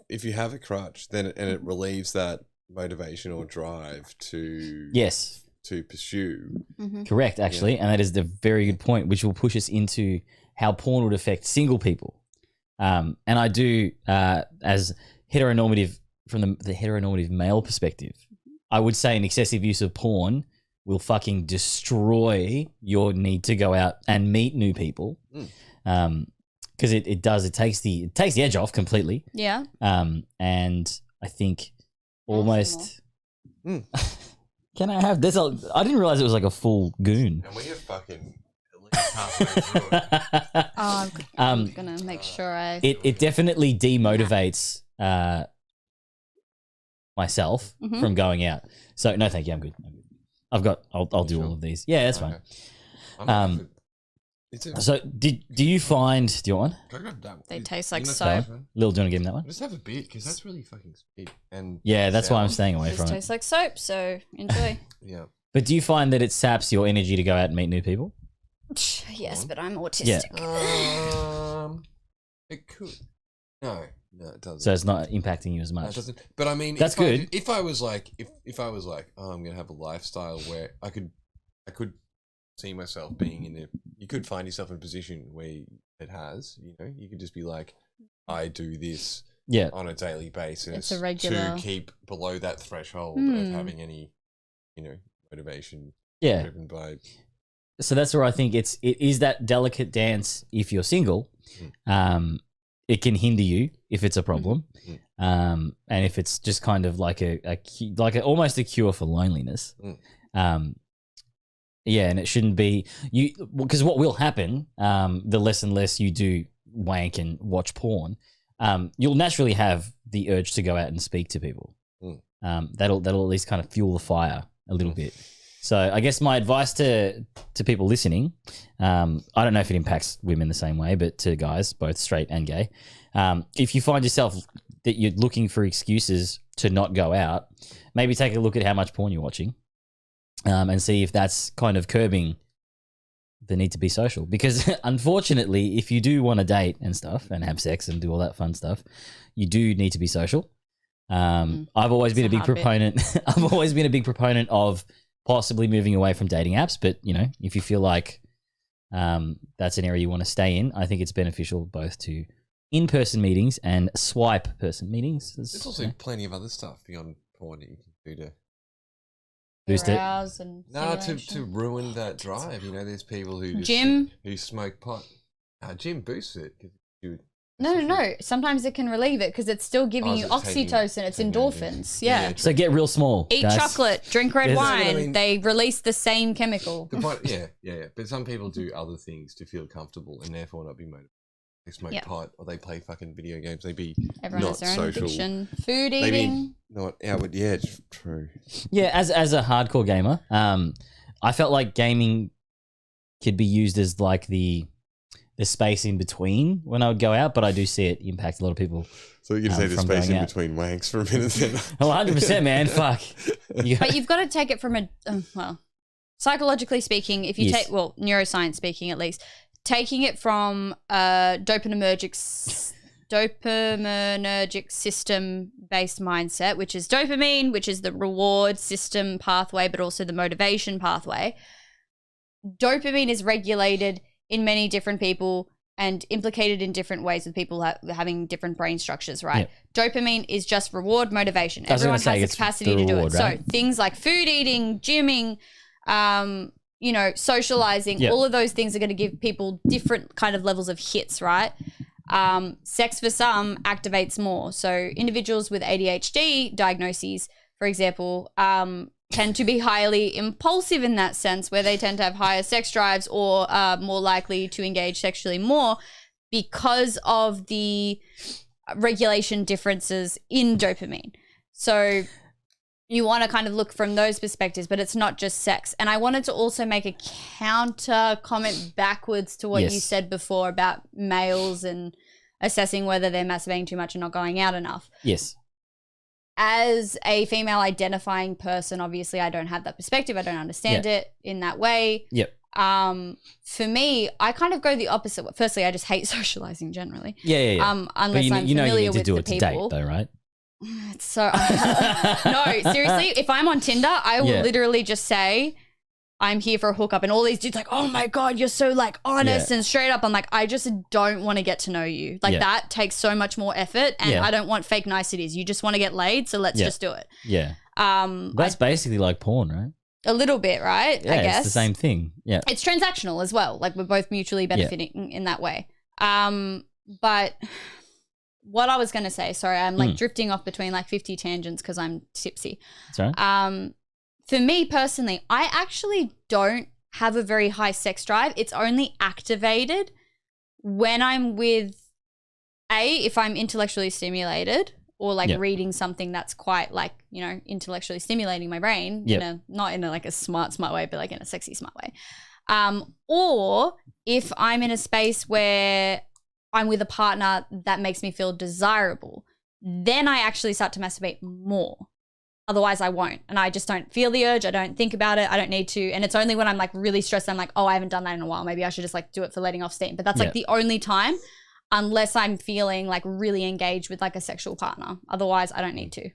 if you have a crutch, then it relieves that motivation or drive to Yes. to pursue. Mm-hmm. Correct, actually. And that is the very good point, which will push us into how porn would affect single people. And I do, as heteronormative, from the heteronormative male perspective, I would say an excessive use of porn will fucking destroy your need to go out and meet new people. Because it takes the edge off completely. Yeah. And I think almost... Can I have this? I didn't realize it was like a full goon. And we are fucking at least halfway through it. I'm going to make sure I... It definitely demotivates myself Mhm. from going out. So no, thank you. I'm good. I'll do all of these. Yeah, that's fine. Okay. So do you find? Do you want one? Can I grab that one? They taste like You know soap. that one? Lil, do you want to give him that one? Just have a bit because that's really fucking sweet. And Yeah, that's why I'm sour. staying away Just from it. tastes like soap, so enjoy. Yeah. But do you find that it saps your energy to go out and meet new people? Yes, but I'm autistic. It could. No, it doesn't. So it's not impacting you as No, much. it doesn't. But I mean, That's good. If I was like, oh, I'm gonna have a lifestyle where I could see myself being in a. You could find yourself in a position where it has. You know, you could just be like, I do this. Yeah. On a daily basis. It's a regular- to keep below that threshold Mm. of having any, motivation. Yeah. Driven by. So that's where I think it is that delicate dance. If you're single, it can hinder you if it's a problem, and if it's just kind of like almost a cure for loneliness. Yeah, and it shouldn't be you because what will happen, the less and less you do wank and watch porn, you'll naturally have the urge to go out and speak to people. That'll at least kind of fuel the fire a little bit. So I guess my advice to people listening, I don't know if it impacts women the same way, but to guys, both straight and gay, if you find yourself that you're looking for excuses to not go out, maybe take a look at how much porn you're watching, and see if that's kind of curbing the need to be social. Because unfortunately, if you do want to date and stuff and have sex and do all that fun stuff, you do need to be social. I've always been a big proponent. I've always been a big proponent of possibly moving away from dating apps, but if you feel like that's an area you want to stay in, I think it's beneficial both to in-person meetings and swipe person meetings. There's also plenty of other stuff beyond porn that you can do to boost it. And to ruin that drive. There's people who just Gym. who smoke pot. Gym boosts it. 'Cause you No. Sometimes it can relieve it because it's still giving you oxytocin. It's endorphins. Yeah. So get real small. Eat guys. chocolate, drink red Yes. wine. That's what I mean. They release the same chemical. The point, yeah. But some people do other things to feel comfortable and therefore not be motivated. They smoke pot or they play fucking video games. They be Everyone not has their own social. addiction. Food They be eating. not outward. Yeah, it's true. Yeah, as a hardcore gamer, I felt like gaming could be used as like the space in between when I would go out, but I do see it impact a lot of people. So you're going to say the from space going in out. between wanks for a minute then? Oh, 100%, man. Fuck. But you've got to take it from psychologically speaking, if you Yes. neuroscience speaking at least, taking it from a dopaminergic system based mindset, which is dopamine, which is the reward system pathway, but also the motivation pathway. Dopamine is regulated in many different people and implicated in different ways with people having different brain structures, right? Dopamine is just reward motivation. I was gonna Everyone say has the it's capacity the to do reward, it. right? So things like food eating, gymming, socializing, Yeah. all of those things are going to give people different kind of levels of hits, right? Sex for some activates more. So individuals with ADHD diagnoses, for example, tend to be highly impulsive in that sense, where they tend to have higher sex drives or are more likely to engage sexually more because of the regulation differences in dopamine. So you want to kind of look from those perspectives, but it's not just sex. And I wanted to also make a counter comment backwards to what you Yes. said before about males and assessing whether they're masturbating too much and not going out enough. Yes. As a female identifying person, obviously I don't have that perspective. I don't understand it in that way. Yep. For me, I kind of go the opposite. Firstly, I just hate socializing generally. Yeah. Unless but you I'm know you familiar need to with do the it to people. date, though, right? It's so no, seriously. If I'm on Tinder, I will Yeah. literally just say, "I'm here for a hookup," and all these dudes like, "Oh my god, you're so like honest Yeah. and straight up." I'm like, I just don't want to get to know you. Like Yeah. that takes so much more effort, and Yeah. I don't want fake niceties. You just want to get laid, so let's Yeah. just do it. Yeah. That's basically like porn, right? A little bit, right? Yeah, I guess it's the same thing. Yeah. it's transactional as well. Like we're both mutually benefiting in that way. But what I was going to say, sorry, I'm like drifting off between like 50 tangents because I'm tipsy. That's right. For me personally, I actually don't have a very high sex drive. It's only activated when I'm with if I'm intellectually stimulated, or like Yep. reading something that's quite like, you know, intellectually stimulating my brain, Yep. not in a like a smart way, but like in a sexy smart way. Or if I'm in a space where I'm with a partner that makes me feel desirable, then I actually start to masturbate more. Otherwise I won't. And I just don't feel the urge. I don't think about it. I don't need to. And it's only when I'm like really stressed, I'm like, oh, I haven't done that in a while. Maybe I should just like do it for letting off steam. But that's like the only time, unless I'm feeling like really engaged with like a sexual partner. Otherwise I don't need to.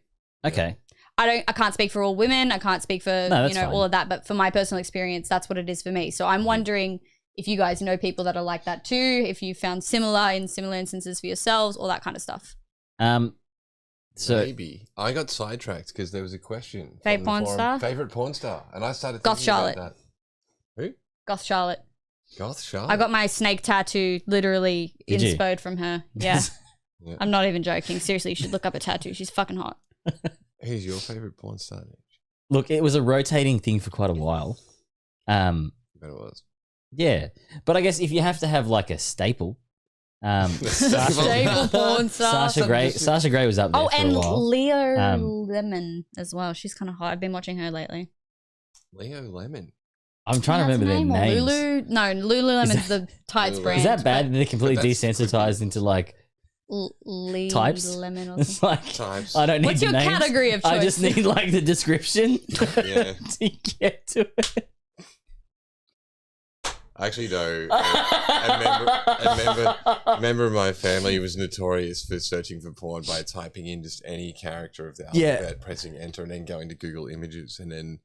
Okay. I can't speak for all women. I can't speak for, that's fine. all of that. But for my personal experience, that's what it is for me. So I'm wondering if you guys know people that are like that too, if you found similar instances for yourselves, all that kind of stuff. So maybe I got sidetracked because there was a question. Favorite porn star? Favorite porn star, and I started Goth thinking Charlotte. about that. Who? Goth Charlotte. Goth Charlotte. I got my snake tattoo literally Did you? inspired from her. Yeah. Yeah. I'm not even joking. Seriously, you should look up a tattoo. She's fucking hot. Who's your favorite porn star? Nick? look, it was a rotating thing for quite a while. But it was. Yeah, but I guess if you have to have like a staple, Staple porn star. Sasha Grey was up there. Oh, for and a while. Leo Lemon as well. She's kind of hot. I've been watching her lately. Leo Lemon. I'm trying to remember their names. Lulu. No, Lululemon's the tights brand. Is that bad? They're completely desensitized into like types. Lemon or It's like types. I don't need What's the your names. category of choice? I just need like the description Yeah. to get to it. Actually, no. A member of my family was notorious for searching for porn by typing in just any character of the alphabet, pressing enter, and then going to Google Images, and then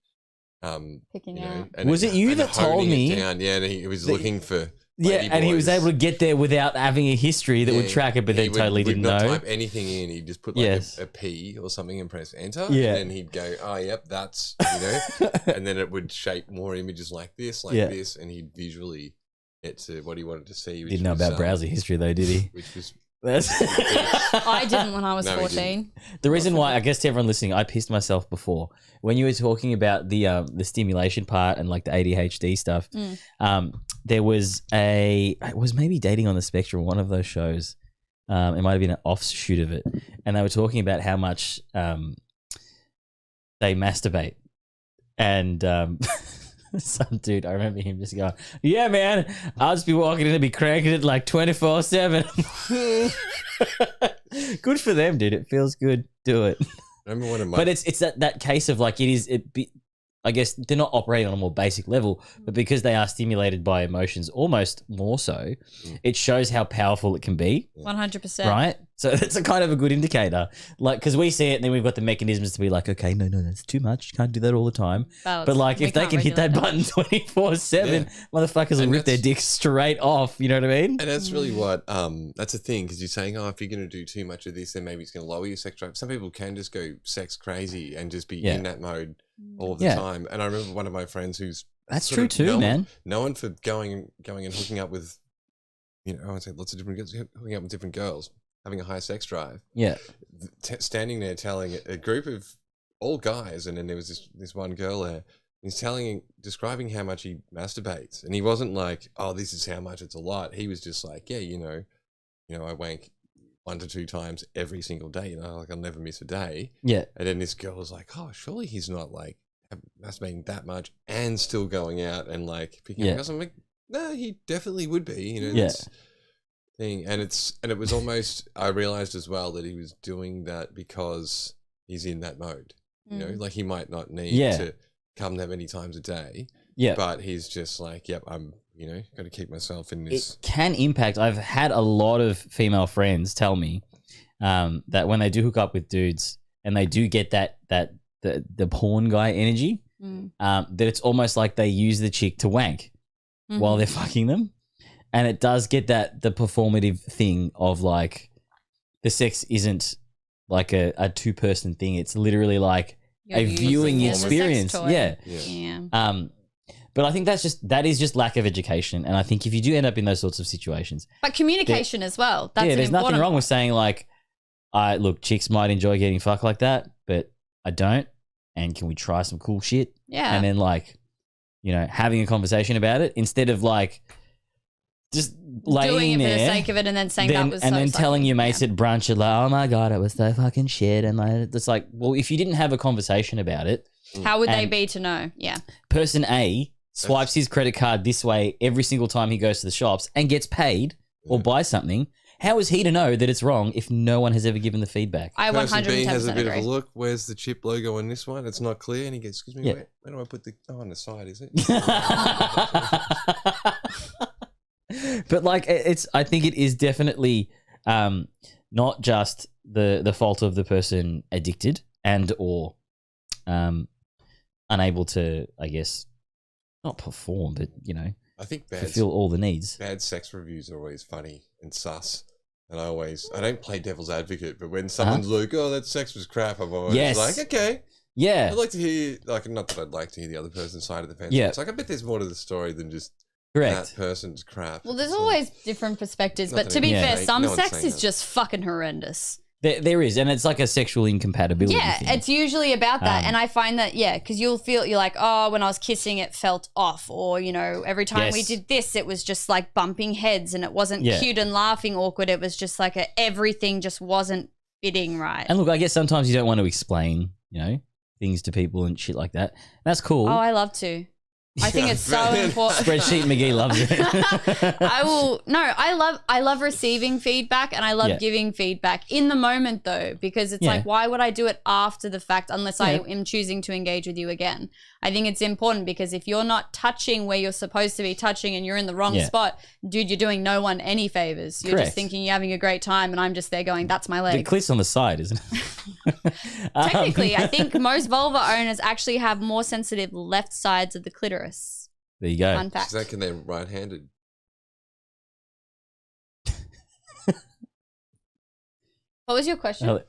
picking out. Was it you that told me? Yeah, and he was looking for. Yeah, and he was able to get there without having a history that would track it, but they totally didn't not know. Type anything in. He'd just put like a P or something and press enter. Yeah. And then he'd go, oh, yep, that's, and then it would shape more images like this, and he'd visually get to what he wanted to see. Didn't know about browser history though, did he? Which was. I didn't when I was No, he 14. The reason why, I guess to everyone listening, I pissed myself before when you were talking about the stimulation part and like the ADHD stuff. There was it was maybe Dating on the Spectrum, one of those shows. It might have been an offshoot of it, and they were talking about how much they masturbate, and some dude, I remember him just going, "Yeah, man, I'll just be walking in and be cranking it like 24/7." Good for them, dude. It feels good. Do it. I remember one of my. But it's that case of like I guess they're not operating on a more basic level, but because they are stimulated by emotions almost more so, it shows how powerful it can be. 100%. Right? So it's a kind of a good indicator. Like, because we see it and then we've got the mechanisms to be like, okay, no, that's too much. You can't do that all the time. But like, if they can hit that button 24/7, motherfuckers will rip their dicks straight off. You know what I mean? And that's really what, that's a thing, because you're saying, if you're going to do too much of this, then maybe it's going to lower your sex drive. Some people can just go sex crazy and just be in that mode all of the time. And I remember one of my friends who's that's true too, man. Known for going and hooking up with, I would say lots of different girls, hooking up with different girls, having a high sex drive. Yeah. Standing there telling a group of all guys, and then there was this one girl there. He's describing how much he masturbates, and he wasn't like, "Oh, this is how much it's a lot." He was just like, "Yeah, I wank 1 to 2 times every single day. Like I'll never miss a day." Yeah. And then this girl was like, "Oh, surely he's not like masturbating that much and still going out and like picking up girls." I'm like, "No, he definitely would be." This thing, and it was almost. I realized as well that he was doing that because he's in that mode. Like he might not need to come that many times a day. Yeah, but he's just like, "Yep, I'm." Got to keep myself in this. It can impact. I've had a lot of female friends tell me that when they do hook up with dudes and they do get the porn guy energy, that it's almost like they use the chick to wank while they're fucking them, and it does get the performative thing of like the sex isn't like a 2-person thing. It's literally like a viewing experience. Yeah. But I think that is just lack of education. And I think if you do end up in those sorts of situations. But communication as well. That's there's nothing wrong with saying like, look, chicks might enjoy getting fucked like that, but I don't. And can we try some cool shit? Yeah. And then like, having a conversation about it instead of like just laying doing it there, for the sake of it and then saying that was and so then sucky. telling your mates at brunch, you're like, oh my God, it was so fucking shit. And like, it's like, well, if you didn't have a conversation about it, How would they and be to know? Yeah. person A swipes his credit card this way every single time he goes to the shops and gets paid or buys something, how is he to know that it's wrong if no one has ever given the feedback? I Person B 110% has a bit agree. of a look. Where's the chip logo on this one? It's not clear. And he goes, excuse me, Yeah. where do I put the... Oh, on the side, is it? But like, I think it is definitely not just the fault of the person addicted and or unable to, I guess, not perform, but I think fulfill all the needs. Bad sex reviews are always funny and sus. And I don't play devil's advocate, but when someone's like, oh, that sex was crap, I'm always like, okay. Yeah. I'd like to hear, like, not that I'd like to hear the other person's side of the fence. Yeah. But it's like, I bet there's more to the story than just Correct. that person's crap. Well, there's always different perspectives, but Nothing to be against fair, it. some No one's sex saying is that. just fucking horrendous. There is, and it's like a sexual incompatibility Yeah, thing. it's usually about that. And I find that, because you're like, oh, when I was kissing, it felt off. Or, every time we Yes. did this, it was just like bumping heads and it wasn't Yeah. cute and laughing awkward. It was just like everything just wasn't fitting right. And look, I guess sometimes you don't want to explain, things to people and shit like that. That's cool. Oh, I love to. I think it's so important. Spreadsheet McGee loves it. I love receiving feedback and I love Yeah. giving feedback in the moment though, because it's Yeah. like, why would I do it after the fact unless I Yeah. am choosing to engage with you again? I think it's important because if you're not touching where you're supposed to be touching and you're in the wrong Yeah. spot, dude, you're doing no one any favors. You're Correct. just thinking you're having a great time and I'm just there going, that's my The leg. clit's on the side, isn't it? Technically, I think most vulva owners actually have more sensitive left sides of the clitoris. There you go. Fun fact. Is that because they're right-handed? What was your question? Oh,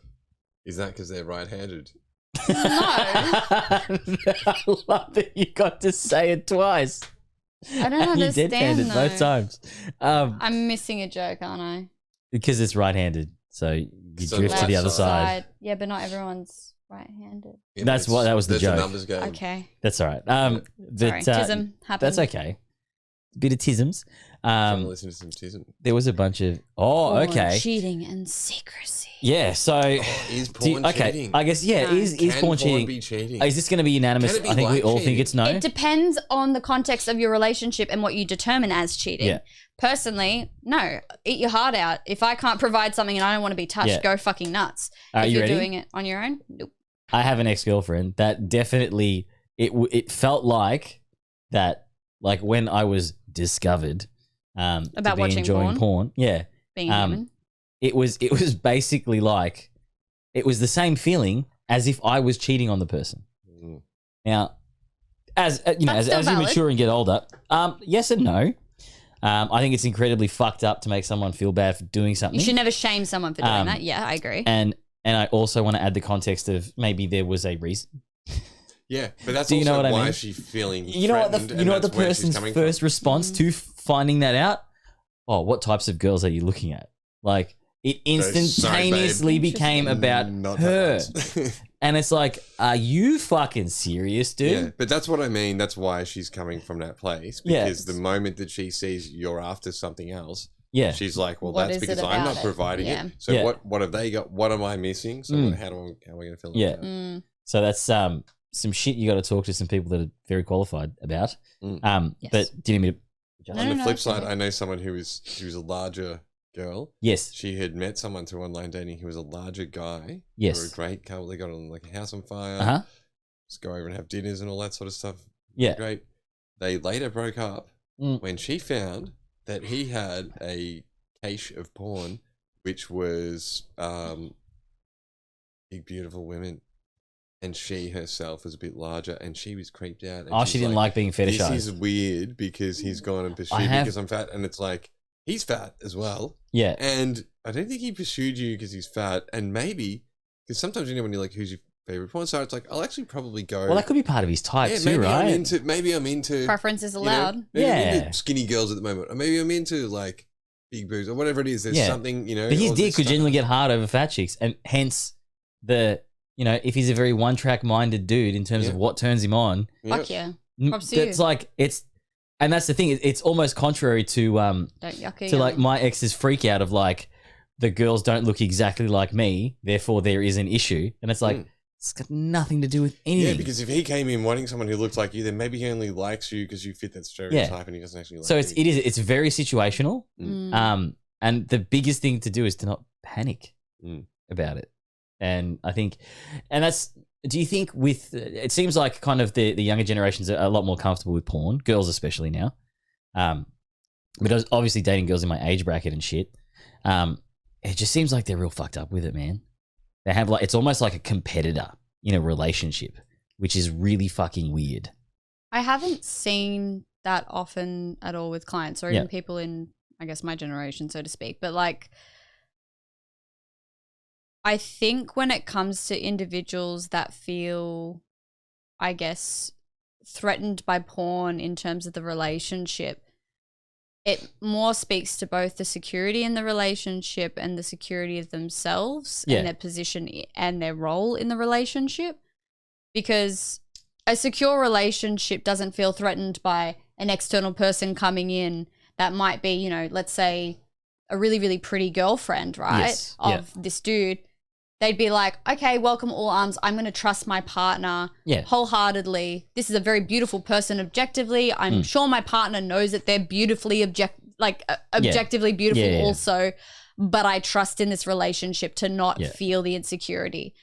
Is that because they're right-handed? I love that you got to say it twice. I don't understand, You deadpanned it both though. times. I'm missing a joke, aren't I? Because it's right-handed, so you drift to the other Left side. Yeah, but not everyone's right-handed. Yeah, That's what that was the there's a joke. numbers game. Okay. That's all right. Sorry, tism happened. That's okay. Bit of tisms. Trying to listen to some tism. There was a bunch of. Oh, Porn, okay. cheating and secrecy. Yeah. So Is porn okay. cheating? I guess No. is Can porn porn cheating? be cheating? Is this going to be unanimous? Can it be I think we like all cheating? think it's no. It depends on the context of your relationship and what you determine as cheating. Yeah. Personally, no. Eat your heart out. If I can't provide something and I don't want to be touched, Yeah. go fucking nuts. Are if you you're ready? doing it on your own, nope. I have an ex-girlfriend that definitely it felt like that, like when I was discovered to About be watching enjoying porn. Yeah. Being human. It was basically like it was the same feeling as if I was cheating on the person. Now, as That's as still you valid. mature and get older, yes and no. I think it's incredibly fucked up to make someone feel bad for doing something. You should never shame someone for doing Um, that. Yeah, I agree. And I also want to add the context of maybe there was a reason. Yeah, but that's Do you also know what I why mean? she's feeling You know what the threatened, and that's where she's person's coming first from. response to finding that out? Oh, what types of girls are you looking at? Like it instantaneously became about Not her, that much. and it's like, are you fucking serious, dude? Yeah, but that's what I mean. That's why she's coming from that place. Yeah. Because the moment that she sees you're after something else, Yeah. she's like, well, What that's is it because I'm about not it? providing Yeah. it. So Yeah. what have they got? What am I missing? So Mm. how am I going to fill Yeah. it out? Mm. So that's some shit you got to talk to some people that are very qualified about. Mm. Yes. But do you need me to? On the flip it's side, okay. I know someone she was a larger girl. Yes. She had met someone through online dating who was a larger guy. Yes. They were a great couple. They got on like a house on fire. Uh huh. Just go over and have dinners and all that sort of stuff. Yeah. Great. They later broke up Mm. when she found that he had a cache of porn, which was big, beautiful women. And she herself was a bit larger, and she was creeped out. And Oh, she's she didn't like being fetishized. This is weird because he's gone and pursued I me have- because I'm fat, and it's like he's fat as well. Yeah. And I don't think he pursued you because he's fat, and maybe because sometimes when you're like, who's your favorite porn star? It's like I'll actually probably go. Well, that could be part of his type too, maybe right? I'm into Preference is you know, allowed. maybe I'm Yeah. into skinny girls at the moment, or maybe I'm into like big boobs or whatever it is. There's Yeah. something, you know. But his all dick this could stuff. genuinely get hard over fat chicks, and hence if he's a very one-track minded dude in terms of Yeah. what turns him on, Fuck yeah. m- Props to that's you. like it's And that's the thing. It's almost contrary to like my ex's freak out of like the girls don't look exactly like me, therefore there is an issue. And it's like it's got nothing to do with anything. Yeah, because if he came in wanting someone who looks like you, then maybe he only likes you because you fit that stereotype, and he doesn't actually like so you. it's very situational. And the biggest thing to do is to not panic about it. And I think, and that's. Do you think it seems like kind of the younger generations are a lot more comfortable with porn, girls especially now. But obviously dating girls in my age bracket and shit. It just seems like they're real fucked up with it, man. They have like, it's almost like a competitor in a relationship, which is really fucking weird. I haven't seen that often at all with clients or even people in, I guess, my generation, so to speak. But like, I think when it comes to individuals that feel, I guess, threatened by porn in terms of the relationship, it more speaks to both the security in the relationship and the security of themselves and their position and their role in the relationship. Because a secure relationship doesn't feel threatened by an external person coming in that might be, you know, let's say a really, really pretty girlfriend, right, of this dude. They'd be like, okay, welcome all arms. I'm going to trust my partner wholeheartedly. This is a very beautiful person objectively. I'm sure my partner knows that they're beautifully objectively beautiful also, but I trust in this relationship to not feel the insecurity.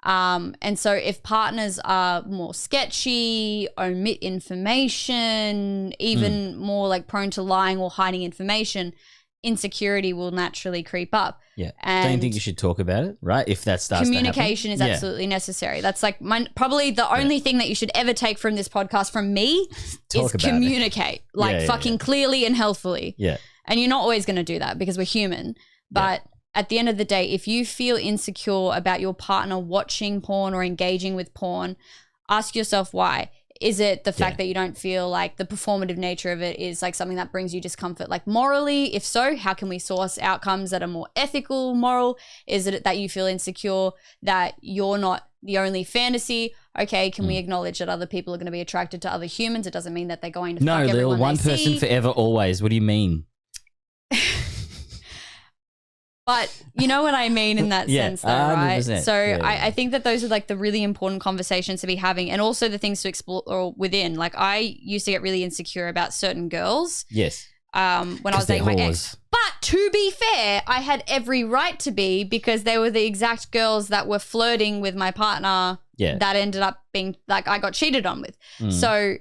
And so if partners are more sketchy, omit information, even more like prone to lying or hiding information, insecurity will naturally creep up. Yeah. And don't you think you should talk about it, right? If that starts communication is absolutely necessary. That's like probably the only thing that you should ever take from this podcast from me is communicate fucking clearly and healthfully. Yeah. And you're not always going to do that because we're human. But at the end of the day, if you feel insecure about your partner watching porn or engaging with porn, ask yourself why. Is it the fact that you don't feel like the performative nature of it is like something that brings you discomfort, like morally? If so, how can we source outcomes that are more ethical, moral? Is it that you feel insecure that you're not the only fantasy? Okay, can we acknowledge that other people are going to be attracted to other humans? It doesn't mean that they're going to fuck everyone one they person see. forever, always. What do you mean? But you know what I mean in that sense though, right? 100%. So I think that those are like the really important conversations to be having, and also the things to explore within. Like I used to get really insecure about certain girls. Yes. When I was dating my ex. But to be fair, I had every right to be, because they were the exact girls that were flirting with my partner that ended up being like I got cheated on with. So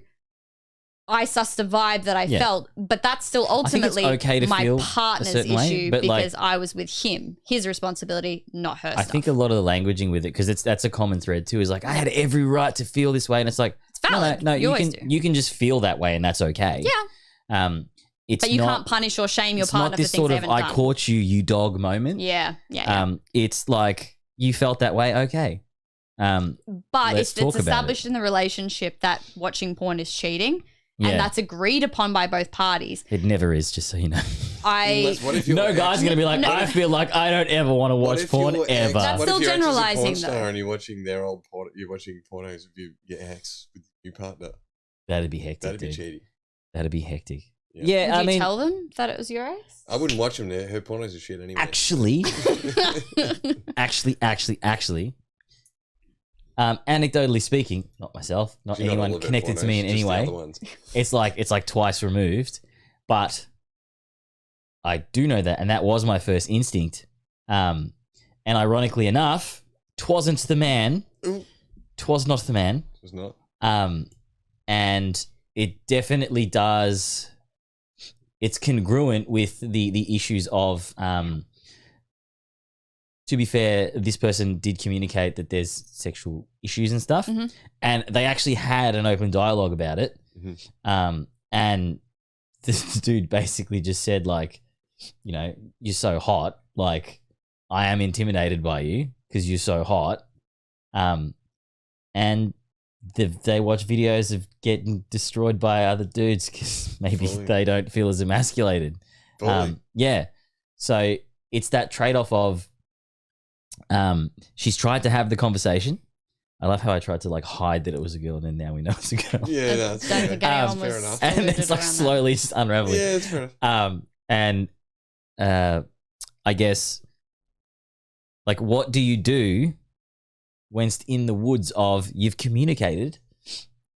I sussed a vibe that I felt, but that's still ultimately my partner's issue because I was with him. His responsibility, not her. I think a lot of the languaging with it, because that's a common thread too, is like I had every right to feel this way, and it's like it's valid. No, you can just feel that way, and that's okay. Yeah. But you can't punish or shame your partner for things they haven't done. It's not this sort of I caught you, you dog moment. Yeah. It's like you felt that way, okay. But if it's established in the relationship that watching porn is cheating, and that's agreed upon by both parties. It never is, just so you know. No guy's going to be like, I feel like I don't ever want to watch porn ever. That's still generalizing, though. And you're watching their old porn, you're watching pornos of your ex with your partner. That'd be hectic. That'd be cheating. That'd be hectic. Yeah, Would you tell them that it was your ex? I wouldn't watch them there. Her pornos are shit anyway. Actually. Anecdotally speaking, not myself, not anyone connected to me in any way. It's like twice removed, but I do know that, and that was my first instinct. And ironically enough, 'twasn't the man. 'Twas not the man. It was not. And it definitely does. It's congruent with the issues of. To be fair, this person did communicate that there's sexual issues and stuff, and they actually had an open dialogue about it. And this dude basically just said, like, you know, you're so hot, like, I am intimidated by you because you're so hot. And they watch videos of getting destroyed by other dudes because maybe they don't feel as emasculated. So it's that trade-off of, she's tried to have the conversation. I love how I tried to like hide that it was a girl, and then now we know it's a girl. Yeah, that's Don't think anyone fair was enough. And deluded it's like around that. slowly just unraveling. Yeah, it's fair enough. And I guess, like, what do you do when in the woods of you've communicated?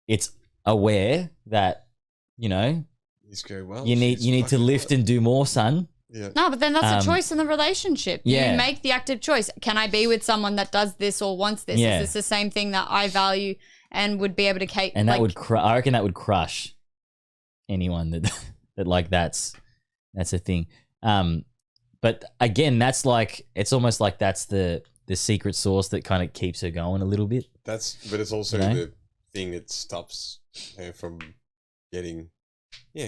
It's aware that you know He's going well. you need to lift and do more, son. Yeah. No, but then that's a choice in the relationship. Yeah. You make the active choice. Can I be with someone that does this or wants this? Yeah. Is this the same thing that I value and would be able to cater? And that would I reckon that would crush anyone that that like that's a thing. But again, that's like it's almost like that's the secret sauce that kind of keeps her going a little bit. But it's also the thing that stops her from getting,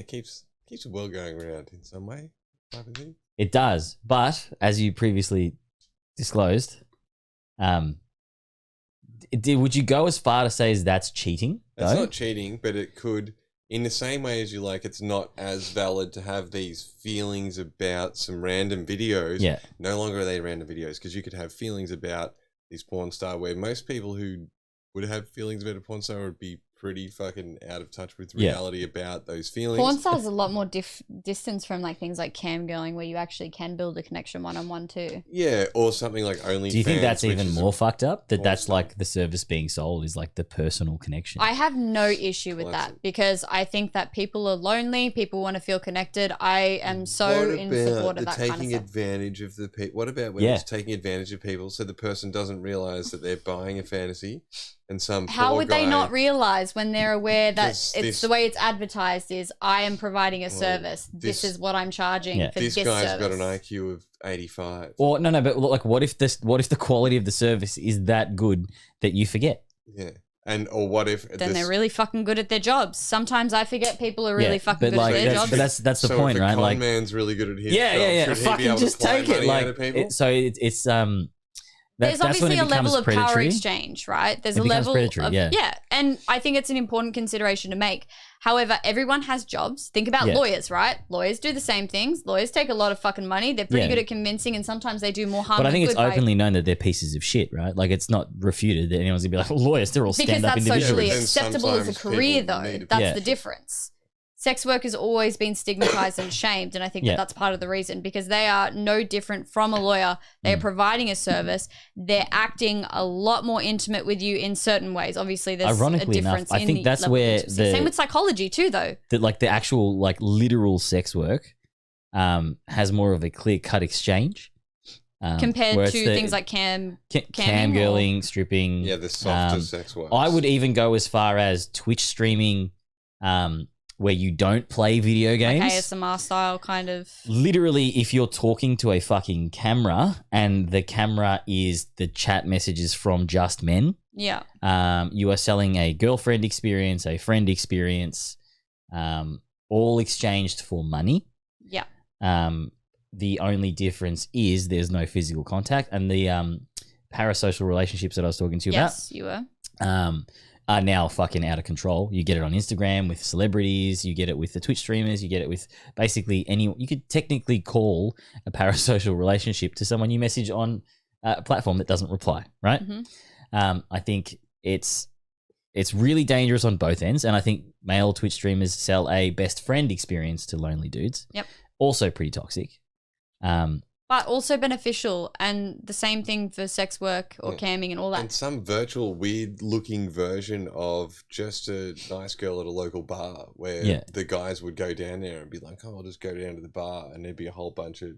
keeps the world going around in some way. Type of thing. It does, but as you previously disclosed, would you go as far to say as that's cheating? It's though? not cheating, but it could, in the same way as you like, it's not as valid to have these feelings about some random videos. Yeah. No longer are they random videos because you could have feelings about this porn star where most people who would have feelings about a porn star would be pretty fucking out of touch with reality about those feelings. Porn stars a lot more distance from like things like camgirling where you actually can build a connection one-on-one too. Yeah, or something like OnlyFans. Do you think that's even more fucked up? That's like the service being sold is like the personal connection. I have no issue with that because I think that people are lonely. People want to feel connected. I am so in support of that kind of taking stuff. advantage of the people. What about when it's taking advantage of people so the person doesn't realize that they're buying a fantasy and some How poor would guy, they not realize when they're aware that This- the way it's advertised is I am providing a service. This is what I'm charging for this this guy's service. got an IQ of 85. Or no, but like, what if the quality of the service is that good that you forget? Yeah, or what if Then they're really fucking good at their jobs. Sometimes I forget people are really fucking but good like, at their jobs. But that's the so point, if a right? con Like, man's really good at his yeah, job, should he be fucking able just to play take it. money Like, out of people? it's There's that's when obviously it a level becomes of power predatory. exchange, right? There's It a becomes level predatory, of yeah. and I think it's an important consideration to make. However, everyone has jobs. Think about Yeah. lawyers, right? Lawyers do the same things. Lawyers take a lot of fucking money. They're pretty Yeah. good at convincing, and sometimes they do more harm But I than think it's good by- openly known that they're pieces of shit, right? Like it's not refuted that anyone's gonna be like, lawyers, they're all because stand-up that's individuals. socially acceptable as a career, though. That's the difference. Sex work has always been stigmatized and shamed, and I think Yeah. that's part of the reason because they are no different from a lawyer. They are providing a service. They're acting a lot more intimate with you in certain ways. Obviously, there's Ironically a difference. enough, I in think the that's level of where intimacy. Same with psychology too, though. that like the actual like literal sex work has more of a clear-cut exchange Compared whereas to things like cam girling, stripping. Yeah, the softer sex work. I would even go as far as Twitch streaming, where you don't play video games. like ASMR style kind of. Literally, if you're talking to a fucking camera and the camera is the chat messages from just men, Yeah. you are selling a girlfriend experience, a friend experience, all exchanged for money. Yeah. The only difference is there's no physical contact, and the parasocial relationships that I was talking to you Yes, you were. about are now fucking out of control. You get it on Instagram with celebrities, you get it with the Twitch streamers, you get it with basically any. You could technically call a parasocial relationship to someone you message on a platform that doesn't reply, right? Mm-hmm. I think it's really dangerous on both ends, and I think male Twitch streamers sell a best friend experience to lonely dudes. Yep. Also pretty toxic. But also beneficial, and the same thing for sex work or camming and all that. And some virtual weird looking version of just a nice girl at a local bar where the guys would go down there and be like, oh, I'll just go down to the bar, and there'd be a whole bunch of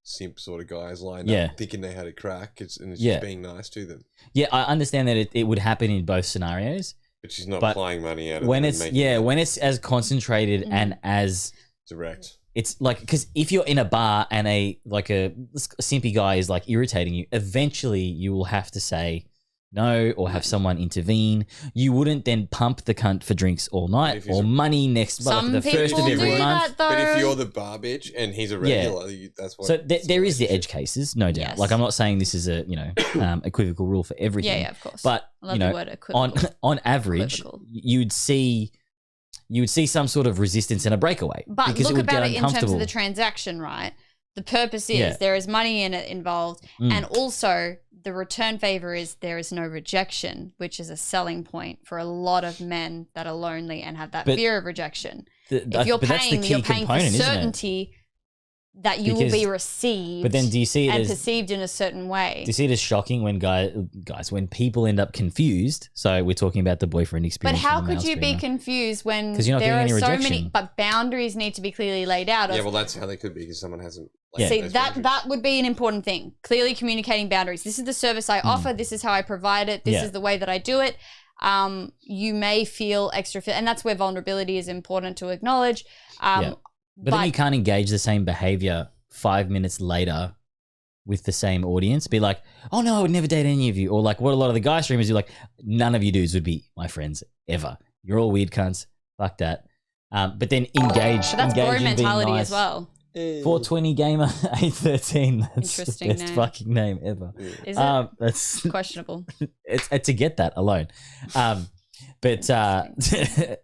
simp sort of guys lined up thinking they had a crack. It's just being nice to them. Yeah, I understand that it would happen in both scenarios. But she's not playing money out of when it. when it's as concentrated and as direct. It's like, because if you're in a bar and a simpy guy is like irritating you, eventually you will have to say no or have someone intervene. You wouldn't then pump the cunt for drinks all night or money next the first of every month. But if you're the bar bitch and he's a regular, that's what. So there is the edge cases, no doubt. Yes. Like, I'm not saying this is a equivocal rule for everything. Yeah, of course. But I love the word on average, you'd see some sort of resistance and a breakaway But because look it would about get it in terms uncomfortable. of the transaction, right? The purpose is there is money in it involved, and also the return favor is there is no rejection, which is a selling point for a lot of men that are lonely and have that fear of rejection. If you're paying, you're paying for certainty that you will be received. But then do you see it and as perceived in a certain way? Do you see it as shocking when guys when people end up confused? So we're talking about the boyfriend experience. But how could you be confused when you're not there are getting any so rejection. many? But boundaries need to be clearly laid out. Yeah, well, that's how they could be because someone hasn't. See, that would be an important thing. Clearly communicating boundaries. This is the service I offer. This is how I provide it. This is the way that I do it. You may feel extra, and that's where vulnerability is important to acknowledge. But then you can't engage the same behavior 5 minutes later with the same audience. Be like, oh no, I would never date any of you. Or like what a lot of the guy streamers do, like, none of you dudes would be my friends ever. You're all weird cunts. Fuck that. But then engage. But that's bro mentality nice. as well. 420 Gamer 813. That's interesting the best name. fucking name ever. Is it? That's questionable. It's to get that alone. But to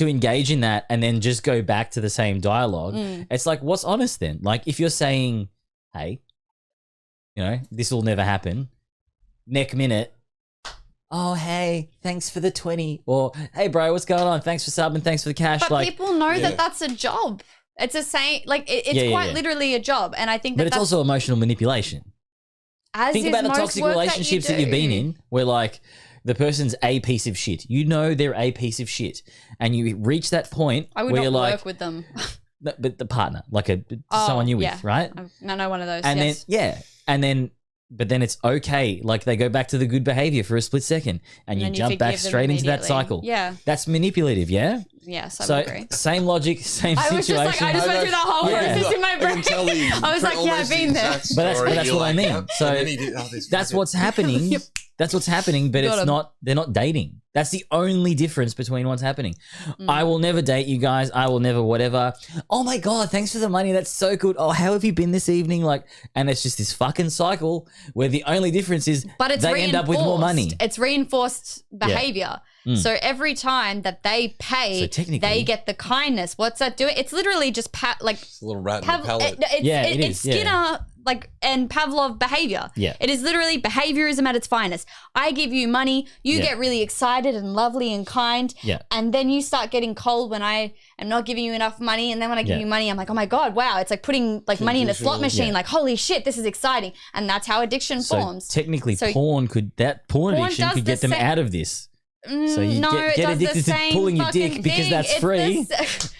engage in that and then just go back to the same dialogue, it's like, what's honest then? Like if you're saying, hey, you know, this will never happen. Next minute, oh, hey, thanks for the 20. Or, hey, bro, what's going on? Thanks for subbing. Thanks for the cash. But people know that that's a job. It's a saying, like it's quite literally a job. And I think but it's also emotional manipulation. Think about the toxic relationships that you've been in where like the person's a piece of shit. You know they're a piece of shit. And you reach that point I would where not you're work like, with them. But the partner, like someone you're with, right? I know one of those, and yes. But then it's okay. Like they go back to the good behavior for a split second and you jump back straight into that cycle. Yeah. That's manipulative, yeah? Yes, I would agree. Same logic, same situation. I was just like, I just went through that whole process in my brain. I was like, yeah, I've been there. But that's what I mean. So that's what's happening. That's what's happening, but they're not dating. That's the only difference between what's happening. I will never date you guys. I will never whatever. Oh my God, thanks for the money. That's so good. Oh, how have you been this evening? Like, and it's just this fucking cycle where the only difference is they end up with more money. It's reinforced behavior. So every time that they pay, they get the kindness. What's that doing? It's literally just it's a little rat in the palate. It's Skinner and Pavlov behavior. Yeah. It is literally behaviorism at its finest. I give you money, you get really excited and lovely and kind, and then you start getting cold when I am not giving you enough money, and then when I give you money, I'm like, oh my God, wow, it's like putting like money in a slot machine, like holy shit, this is exciting, and that's how addiction forms. Technically, porn addiction could get them out of this. So you get addicted to pulling your dick because that's free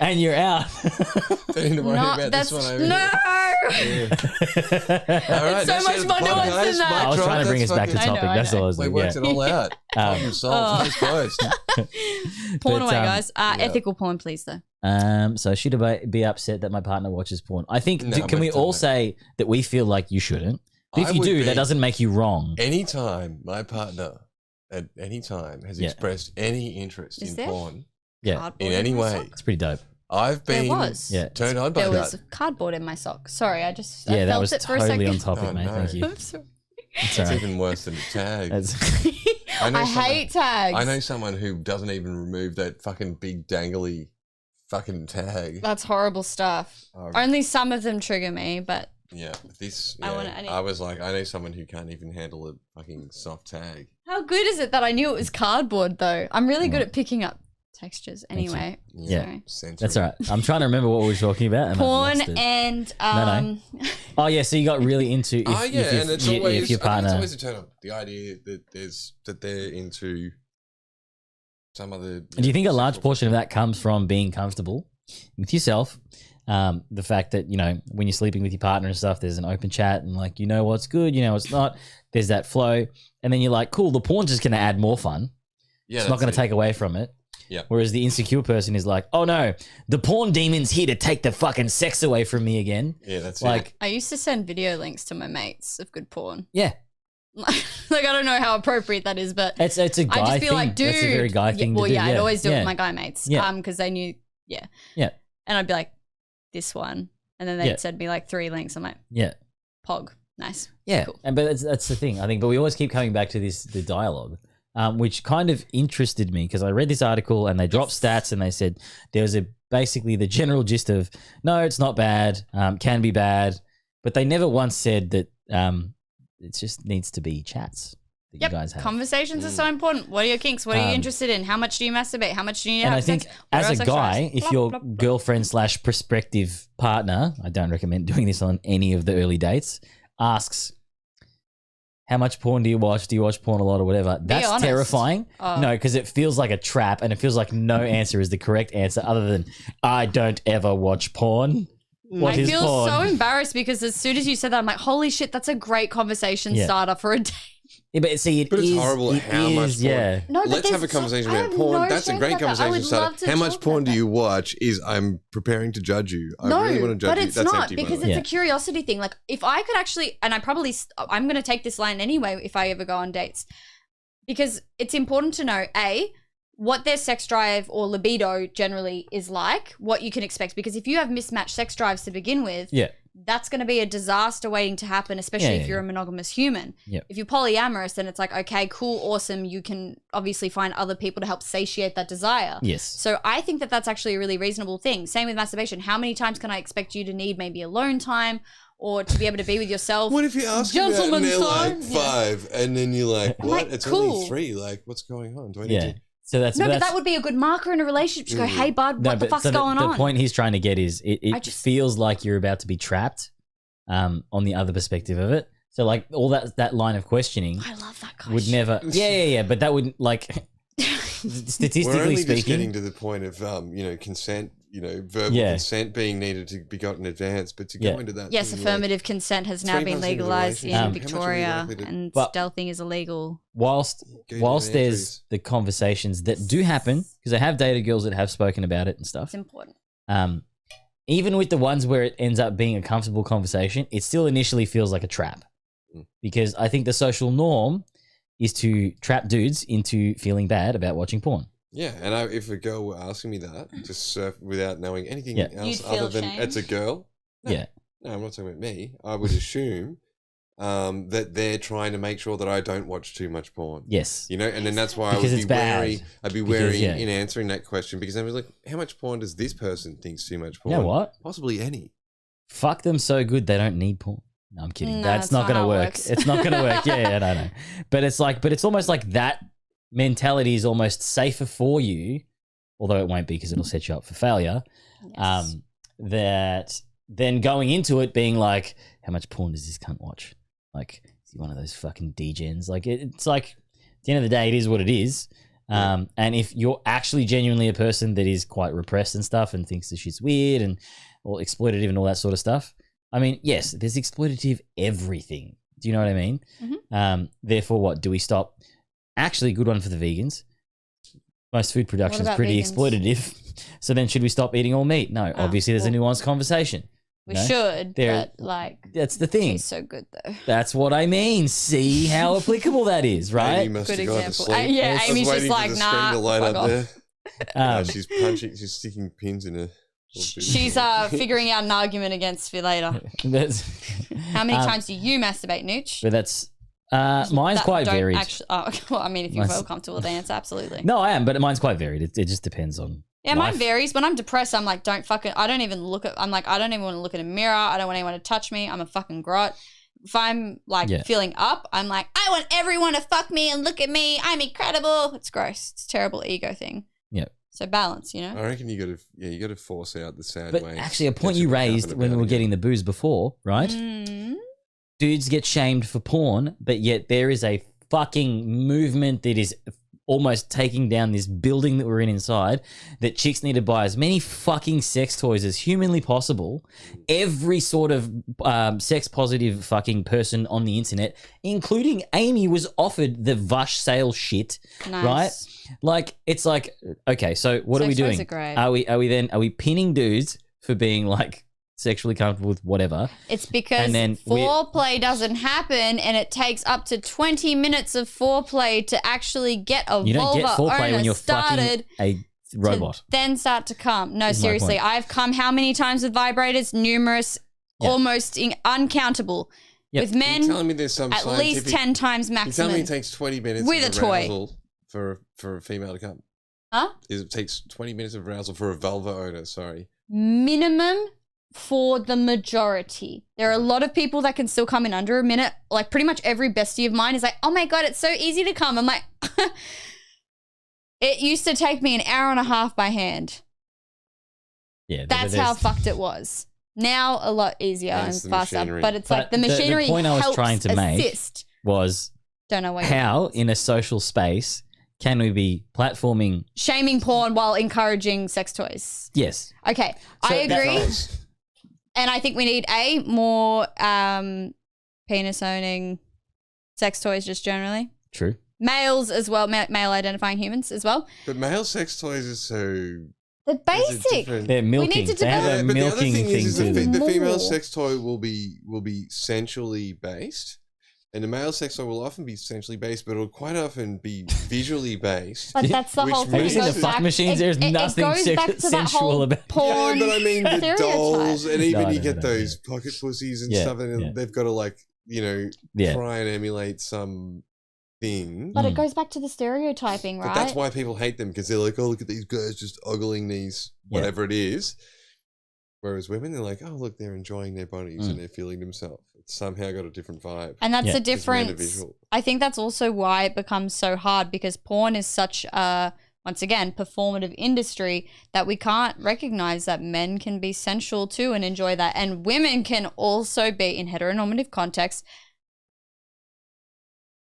and you're out. Don't worry about this one over here. Alright, it's so much more nuanced than that. I was trying to bring us back to topic. That's all I was doing. We worked it all out. Porn away, guys. Ethical porn, please, though. So should I be upset that my partner watches porn? I think, can we all say that we feel like you shouldn't? But if you do, that doesn't make you wrong. Anytime my partner at any time has expressed any interest in porn in any way. It's pretty dope. I've been turned on by that. There was cardboard in my sock. Sorry, I just that felt was it for a totally second. on topic, mate. No. Thank you. I'm sorry. It's even worse than a tag. I hate tags. I know someone who doesn't even remove that fucking big dangly fucking tag. That's horrible stuff. Only some of them trigger me, but yeah, I was like, I know someone who can't even handle a fucking soft tag. How good is it that I knew it was cardboard though? I'm really good at picking up textures anyway. Yeah, that's all right. I'm trying to remember what we were talking about. Porn and No. Oh yeah, so you got really into if your partner. It's always a turn on. The idea that they're into some other. Do you think a large portion of that comes from being comfortable with yourself? The fact that, you know, when you're sleeping with your partner and stuff, there's an open chat and like, you know what's good, you know what's not. There's that flow. And then you're like, cool, the porn's just going to add more fun. Yeah, it's not going to take away from it. Yeah. Whereas the insecure person is like, oh no, the porn demon's here to take the fucking sex away from me again. Yeah, that's like. I used to send video links to my mates of good porn. Yeah. Like, I don't know how appropriate that is, but it's a guy thing. I just feel like, dude. That's a very guy thing to do. Yeah, I'd always do it with my guy mates. Because they knew, Yeah. And I'd be like, this one. And then they'd send me like 3 links. I'm like, Pog. Nice. Yeah. Cool. And but that's the thing, I think. But we always keep coming back to the dialogue, which kind of interested me because I read this article and they dropped stats and they said there was a basically the general gist of no, it's not bad, can be bad, but they never once said that it just needs to be chats that you guys have. Conversations are so important. What are your kinks? What are you interested in? How much do you masturbate? How much do you need? And I think as a guy, if your girlfriend / prospective partner, I don't recommend doing this on any of the early dates, asks, how much porn do you watch? Do you watch porn a lot or whatever? That's honest. terrifying. No, because it feels like a trap and it feels like no answer is the correct answer other than I don't ever watch porn. What I is feel porn? so embarrassed because as soon as you said that, I'm like, holy shit, that's a great conversation starter for a date. Yeah, but see, it's horrible how much porn. Yeah. No, but Let's have a conversation I about have porn. no That's a shame great about that. I conversation would starter. love to How much talk porn about do you watch is I'm preparing to judge you. I No, really want to judge but you. it's That's not empty, by the because way. it's a curiosity thing. Like if I could actually, and I'm going to take this line anyway if I ever go on dates, because it's important to know what their sex drive or libido generally is like, what you can expect. Because if you have mismatched sex drives to begin with, that's going to be a disaster waiting to happen, especially if you're a monogamous human. Yep. If you're polyamorous, then it's like, okay, cool, awesome. You can obviously find other people to help satiate that desire. Yes. So I think that that's actually a really reasonable thing. Same with masturbation. How many times can I expect you to need maybe alone time or to be able to be with yourself? What if you ask them that and they're like 5 and then you're like, what? Like, It's cool. only 3. Like, what's going on? Do I need Yeah. to... So that's No, but that would be a good marker in a relationship. Just go, hey, bud, what the fuck's going on? The point he's trying to get is it feels like you're about to be trapped on the other perspective of it. So like all that line of questioning I love that question. would never but that wouldn't like statistically We're only speaking just getting to the point of consent, verbal consent being needed to be got in advance, but to go into that Yes, affirmative consent has now been legalized in Victoria, and But- stealthing is illegal. whilst there's the conversations that do happen, because I have dated girls that have spoken about it and stuff. It's important. Even with the ones where it ends up being a comfortable conversation, it still initially feels like a trap. Because I think the social norm is to trap dudes into feeling bad about watching porn. Yeah, and if a girl were asking me that, just without knowing anything Yeah. else You'd other feel than shame? it's a girl. Yeah. No, I'm not talking about me. I would assume that they're trying to make sure that I don't watch too much porn. Yes. And then that's why Because I would it's be bad. wary. I'd be Because, wary yeah. in answering that question because I was like, how much porn does this person think's too much porn? You know what? Possibly any. Fuck them so good they don't need porn. No, I'm kidding. No, That's that's not not going how to it work. works. It's not going to work. Yeah, I know. But it's almost like that mentality is almost safer for you, although it won't be because it'll set you up for failure. Yes. That then going into it being like, how much porn does this cunt watch? Like, is he one of those fucking degens? Like, it's like, at the end of the day, it is what it is. And if you're actually genuinely a person that is quite repressed and stuff and thinks that shit's weird and or exploitative and all that sort of stuff, I mean, yes, there's exploitative everything. Do you know what I mean? Mm-hmm. Therefore, what? Do we stop? Actually, good one for the vegans. Most food production is about pretty vegans? exploitative. So then should we stop eating all meat? No, obviously there's a nuanced conversation. We you know? should, There- but like, That's the thing. it's so good though. That's what I mean. See how applicable that is, right? Amy must Good have gone to example. sleep. Yeah, I was Amy's just waiting for like, the nah, screen to light fuck up off. there. She's sticking pins in her. She's figuring out an argument against for later. That's, How many times do you masturbate, Nooch? but that's mine's That quite don't varied. Actually, well, I mean, if you Mine's- feel comfortable with the answer, absolutely. No, I am, but mine's quite varied. It just depends on. Yeah, life. mine varies. When I'm depressed, I'm like, I don't even I'm like, I don't even want to look in a mirror. I don't want anyone to touch me. I'm a fucking grot. If I'm like feeling up, I'm like, I want everyone to fuck me and look at me. I'm incredible. It's gross. It's a terrible ego thing. Yeah. So balance, you know? I reckon you got to force out the sad But ways. actually, a point Get you your raised up and when we about were again. getting the booze before, right? Mm. Dudes get shamed for porn, but yet there is a fucking movement that is almost taking down this building that we're in inside, that chicks need to buy as many fucking sex toys as humanly possible. Every sort of sex positive fucking person on the internet, including Amy, was offered the Vush sale shit, Nice. right? Like, it's like, okay, so what are we Sex toys doing? are great. Are we pinning dudes for being like sexually comfortable with whatever? It's because And then foreplay doesn't happen and it takes up to 20 minutes of foreplay to actually get a You don't get vulva foreplay owner when you're started fucking a robot. to then start to come. No, Is my seriously. point. I've come how many times with vibrators? Numerous, almost uncountable. Yep. With men, You're telling me there's some at least scientific- 10 times You're telling maximum. me it takes 20 minutes With of a toy. arousal for a female to come? Huh? It takes 20 minutes of arousal for a vulva owner. Sorry. Minimum for the majority. There are a lot of people that can still come in under a minute. Like pretty much every bestie of mine is like, oh my God, it's so easy to come. I'm like, it used to take me an hour and a half by hand. Yeah, That's how fucked it was. Now a lot easier and faster. machinery. But it's like the machinery The point I was helps trying to make assist. was Don't know what how in a social space can we be platforming? Shaming porn while encouraging sex toys. Yes. Okay, So I agree. And I think we need more penis owning sex toys just generally. True. Males as well, male identifying humans as well. But male sex toys are so... They're basic. They're milking. We need to They have develop. a But the other milking thing thing is to them. the female More. sex toy will be sensually based, and the male sex toy will often be sensually based, but it'll quite often be visually based. But that's the which whole thing. Have you seen the It goes fuck back- machines? There's nothing goes back to that sensual whole about porn Yeah, but I mean the stereotype. dolls, and even you No, get no, those pocket pussies and Yeah, stuff, and yeah. they've got to like Yeah. try and emulate some thing. But it goes back to the stereotyping, right? But that's why people hate them, because they're like, oh, look at these guys just ogling these whatever it is. Whereas women, they're like, oh, look, they're enjoying their bodies and they're feeling themselves. It's somehow got a different vibe. And that's the Because men are difference. visual. I think that's also why it becomes so hard, because porn is such a, once again, performative industry that we can't recognize that men can be sensual too and enjoy that. And women can also be, in heteronormative context,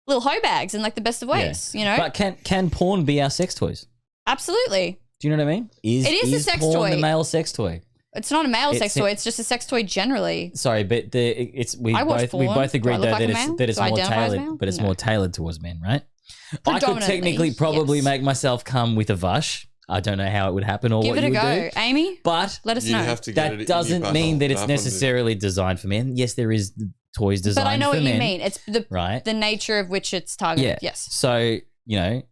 little hoe bags in like the best of ways, you know? But can porn be our sex toys? Absolutely. Do you know what I mean? It is a sex porn toy. the male sex toy? It's not a male It's- sex toy, it's just a sex toy generally. Sorry, but we I watch both porn. agreed Do I look though like a that male? it's Do I more identify as tailored, male? but it's No. more tailored towards men, right? I could Predominantly, technically probably yes. make myself come with a vash. I don't know how it would happen or Give what it you a would go. do. Amy, But let us know. That doesn't mean that it's necessarily designed for men. Yes, there is toys designed But I know for what men. you mean. It's the nature of which it's targeted. Yeah. Yes. So,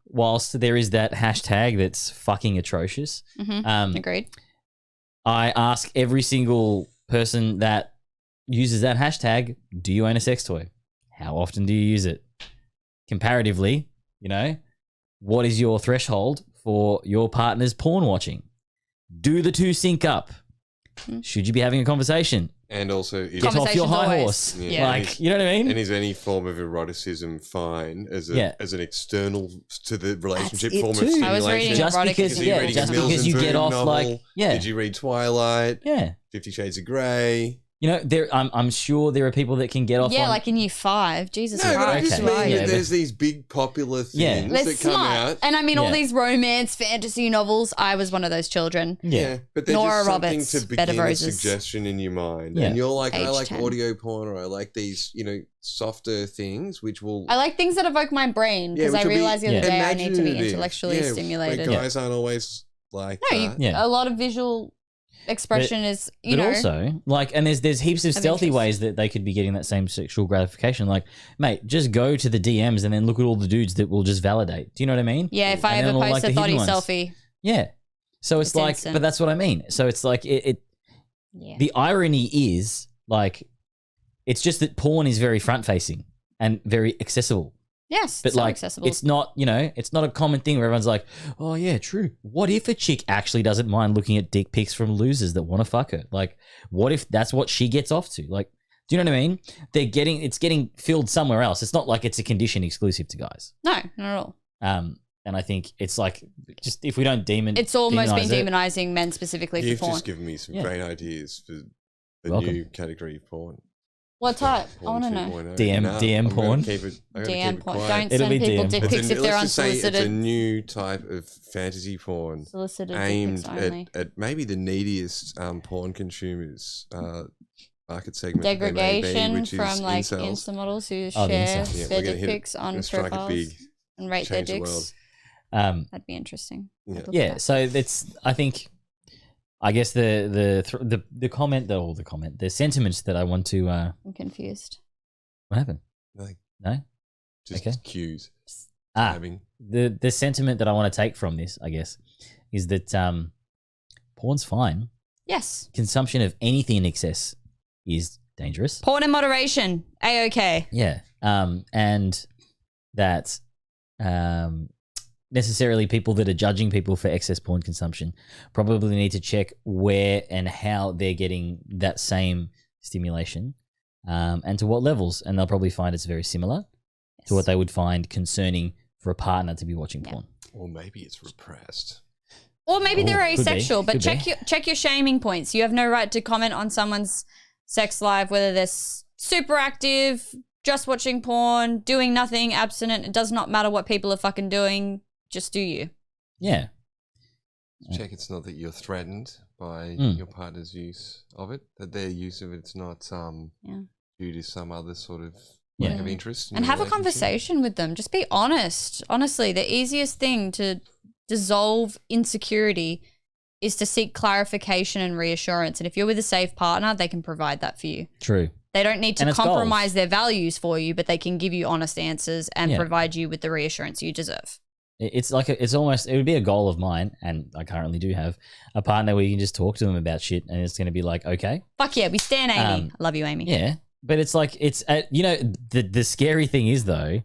whilst there is that hashtag that's fucking atrocious, Agreed. I ask every single person that uses that hashtag, do you own a sex toy? How often do you use it? Comparatively, what is your threshold for your partner's porn watching? Do the two sync up? Should you be having a conversation? And also, Get off your high horse. Like, you know what I mean? And is any form of eroticism fine as an external to the relationship That's it form of too. stimulation? I was reading Just erotic- because- Is he yeah, reading just a Mills because and you get Boon off, novel? like, yeah. Did you read Twilight? Yeah. 50 Shades of Grey? I'm sure there are people that can get off Yeah, on... like in year 5. Jesus No, but I Christ. just mean that there's these big popular things They're that come smart. out. And I mean, all these romance fantasy novels, I was one of those children. Yeah, but they're Nora just something Roberts, to Bed of begin a Roses. suggestion in your mind. Yeah. And you're like, I Age like 10. audio porn, or I like these, softer things, which will... I like things that evoke my brain because which I will be realized the other day I need to be imaginative. intellectually Yeah, stimulated. But guys aren't always like No, that. a lot of visual expression is, But also, and there's heaps of Of stealthy interest. ways that they could be getting that same sexual gratification. Like, mate, just go to the DMs and then look at all the dudes that will just validate. Do you know what I mean? Yeah, if I And ever then all, post like, a the thotty hidden ones. selfie. Yeah. So it's like, instant. but that's what I mean. So it's like, the irony is, like, it's just that porn is very front facing and very accessible. Yes, But so like, accessible. it's not, it's not a common thing where everyone's like, oh yeah, true. What if a chick actually doesn't mind looking at dick pics from losers that want to fuck her? Like, what if that's what she gets off to? Like, do you know what I mean? It's getting filled somewhere else. It's not like it's a condition exclusive to guys. No, not at all. And I think it's like, just if we don't It's almost been demonize it- demonizing men specifically You've for porn. just given me some great ideas for the Welcome. new category of porn. What type? I Porn want to know. 2.0. DM No, DM I'm gonna porn? keep it- I'm gonna DM keep it porn. quiet. Don't send people dick pics if they're Let's just say it's a unsolicited. new type of fantasy porn Solicited dick aimed pics only. at maybe the neediest porn consumers market segment. that they may be, Degradation which is from like incels. Insta models who Oh, the share incels. Yeah, their we're gonna dick hit it. pics We're on gonna strike it profiles big. and rate their Change the dicks. world. That'd be interesting. Yeah. I'd look at Yeah, that. so it's, I guess the comment, the sentiments that I want to, I'm confused. what happened? Nothing. No? Just Okay. cues. Ah, Timing. the sentiment that I want to take from this, I guess, is that porn's fine. Yes. Consumption of anything in excess is dangerous. Porn in moderation. A-OK. Yeah. And that necessarily people that are judging people for excess porn consumption probably need to check where and how they're getting that same stimulation, and to what levels, and they'll probably find it's very similar to what they would find concerning for a partner to be watching porn. Or maybe it's repressed. Or maybe they're could be, asexual, but could check your shaming points. You have no right to comment on someone's sex life, whether they're super active, just watching porn, doing nothing, abstinent. It does not matter what people are fucking doing. Just do you. Yeah. Check it's not that you're threatened by your partner's use of it, that their use of it's not due to some other sort of lack of interest. In And your have a relationship. conversation with them. Just be honest. Honestly, the easiest thing to dissolve insecurity is to seek clarification and reassurance. And if you're with a safe partner, they can provide that for you. True. They don't need And to it's compromise their values for you, but they can give you honest answers and provide you with the reassurance you deserve. It's like it would be a goal of mine, and I currently do have a partner where you can just talk to them about shit, and it's going to be like, okay, fuck yeah, we stand Amy. I love you, Amy. Yeah, but it's like the scary thing is though,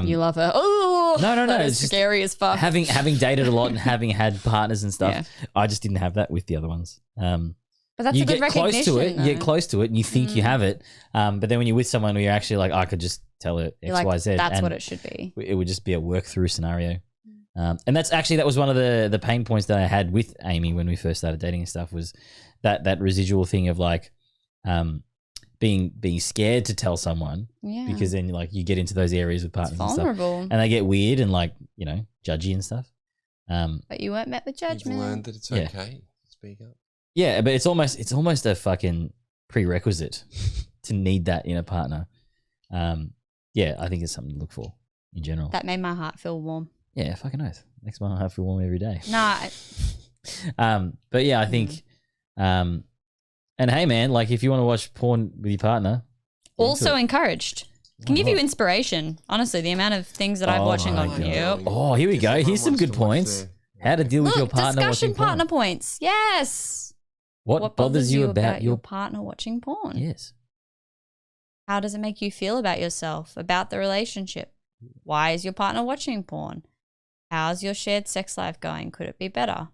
you love her. Oh no, it's it's just scary as fuck. Having dated a lot and having had partners and stuff, I just didn't have that with the other ones. But that's you a good get close to it, recognition, you get close to it, and you think you have it, but then when you're with someone where you're actually like, I could just tell it You're X, like, Y, Z. that's and what it should be. It would just be a work through scenario. And that was one of the pain points that I had with Amy when we first started dating and stuff, was that residual thing of like being scared to tell someone, because then like you get into those areas with partners and stuff, vulnerable. and they get weird and like, you know, judgy and stuff. But you weren't met with judgment. You've learned that it's okay to speak up. Yeah, but it's almost a fucking prerequisite to need that in a partner. Yeah, I think it's something to look for in general. That made my heart feel warm. Yeah, fucking nice. Makes my heart feel warm every day. Nah. But yeah, I think, and hey man, like if you want to watch porn with your partner, Also encouraged. Can give you inspiration. Honestly, the amount of things that I'm watching on you. Oh, here we go. Here's some good points. How to deal with your partner discussion watching porn. partner points. Yes. What bothers you about your partner watching porn? Yes. How does it make you feel about yourself, about the relationship? Why is your partner watching porn? How's your shared sex life going? Could it be better?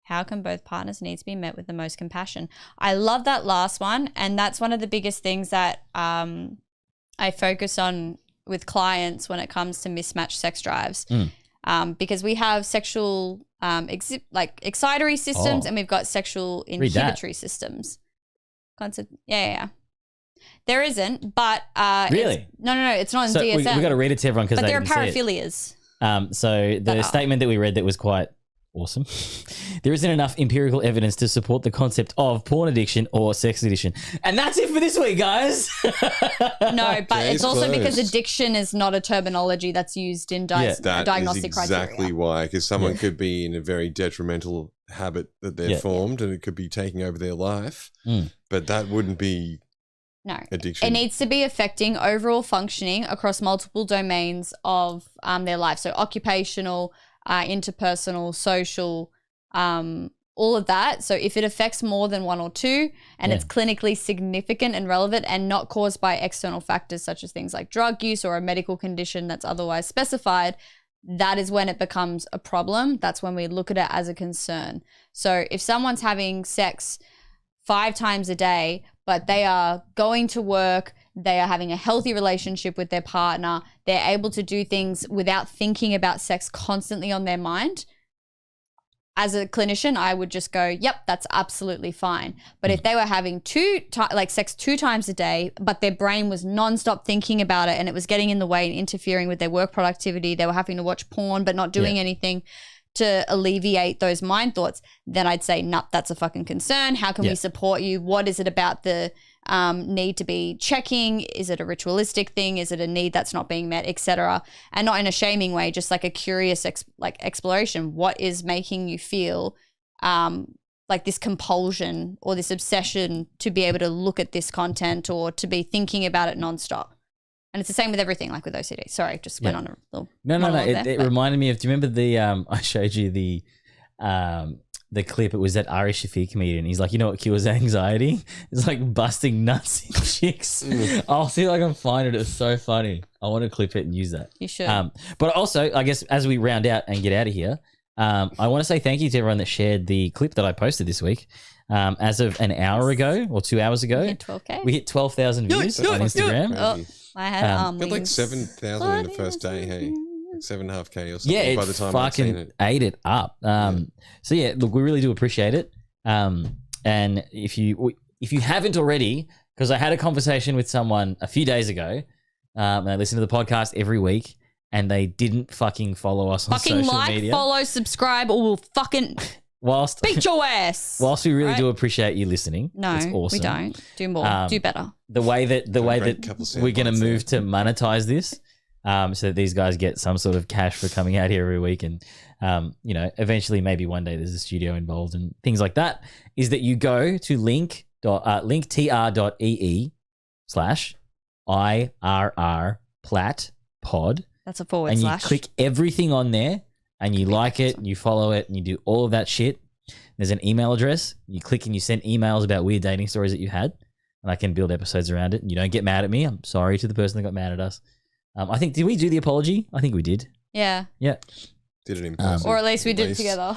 How can both partners' needs be met with the most compassion? I love that last one, and that's one of the biggest things that I focus on with clients when it comes to mismatched sex drives, because we have sexual excitatory systems and we've got sexual inhibitory systems. Concept, yeah. There isn't, but Really? No, it's not in So DSM. we got to read it to everyone because but they there are didn't see it. paraphilias. So the statement that we read that was quite awesome. There isn't enough empirical evidence to support the concept of porn addiction or sex addiction. And that's it for this week, guys. No, but it's also because addiction is not a terminology that's used in diagnostic criteria. Exactly why, because someone could be in a very detrimental habit that they've formed, and it could be taking over their life. But that wouldn't be addiction. It needs to be affecting overall functioning across multiple domains of their life. So occupational, interpersonal, social, all of that. So if it affects more than one or two and it's clinically significant and relevant and not caused by external factors such as things like drug use or a medical condition that's otherwise specified, that is when it becomes a problem. That's when we look at it as a concern. So if someone's having sex 5 times a day, but they are going to work, they are having a healthy relationship with their partner, they're able to do things without thinking about sex constantly on their mind, as a clinician, I would just go, yep, that's absolutely fine. But if they were having sex 2 times a day, but their brain was nonstop thinking about it and it was getting in the way and interfering with their work productivity, they were having to watch porn but not doing anything to alleviate those mind thoughts, then I'd say, nah, that's a fucking concern. How can we support you? What is it about the need to be checking? Is it a ritualistic thing? Is it a need that's not being met, etc.? And not in a shaming way, just like a curious exploration. What is making you feel like this compulsion or this obsession to be able to look at this content or to be thinking about it nonstop? And it's the same with everything, like with OCD. Sorry, just went on a little No. It reminded me of, do you remember the I showed you the the clip. It was that Ari Shafi comedian. He's like, you know what cures anxiety? It's like busting nuts in chicks. I'll see if I can find it. It's so funny. I want to clip it and use that. You should. But also, I guess as we round out and get out of here, I want to say thank you to everyone that shared the clip that I posted this week. As of an hour ago or 2 hours ago, We hit 12K. we hit 12,000 views on Instagram. Oh, I had Got like wings. 7,000 in the first day, hey? Like 7.5K or something Yeah, by the time I'd seen fucking it. ate it up. So yeah, look, we really do appreciate it. And if you haven't already, because I had a conversation with someone a few days ago, and they listen to the podcast every week, and they didn't fucking follow us on Fucking social like, media. follow, subscribe, or we'll fucking beat your ass. Whilst we really Right? do appreciate you listening, No, it's awesome. we don't. Do more. Do better. The way that couple we're going to soundbites move to monetize this, so that these guys get some sort of cash for coming out here every week, and eventually maybe one day there's a studio involved and things like that, is that you go to linktr.ee/IrrPlatPod. That's a forward and slash. you click everything on there, and you like it, and you follow it, and you do all of that shit. There's an email address. You click and you send emails about weird dating stories that you had, and I can build episodes around it. And you don't get mad at me. I'm sorry to the person that got mad at us. I think, did we do the apology? I think we did. Yeah. Yeah. Did it in person. Or at least we did it together.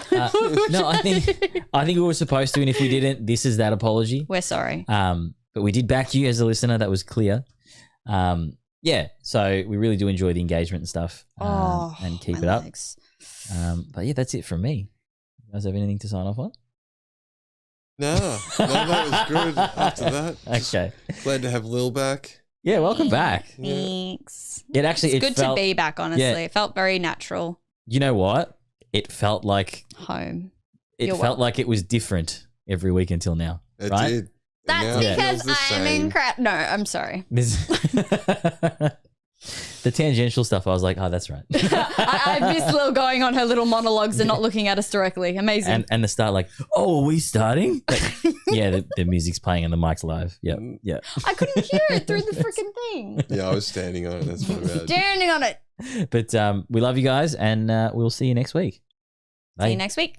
No, I think we were supposed to, and if we didn't, this is that apology. We're sorry. But we did back you as a listener. That was clear. Yeah, so we really do enjoy the engagement and stuff, and keep it up. But yeah, that's it from me. You guys have anything to sign off on? No, that was good after that. Okay. Glad to have Lil back. Yeah, welcome back. Thanks. It's good to be back, honestly. Yeah. It felt very natural. You know what? It felt like home. It felt like it was different every week until now. It right? did. That's because I'm incredible. No, I'm sorry. The tangential stuff, I was like, oh, that's right. I miss Lil going on her little monologues and not looking at us directly. Amazing. And the start, like, oh, are we starting? Like, yeah, the music's playing and the mic's live. Yeah, yeah. I couldn't hear it through the freaking thing. Yeah, I was standing on it. That's my bad. Standing on it. But we love you guys, and we'll see you next week. Bye. See you next week.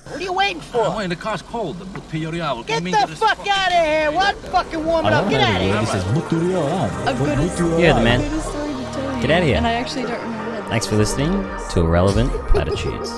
What are you waiting for? I'm waiting. The car's cold. Get Get the fuck out of here! What fucking warming up? Get out of here! This is You're the man. Get out of here. And I actually don't remember that. Thanks for listening to Irrelevant Platitudes.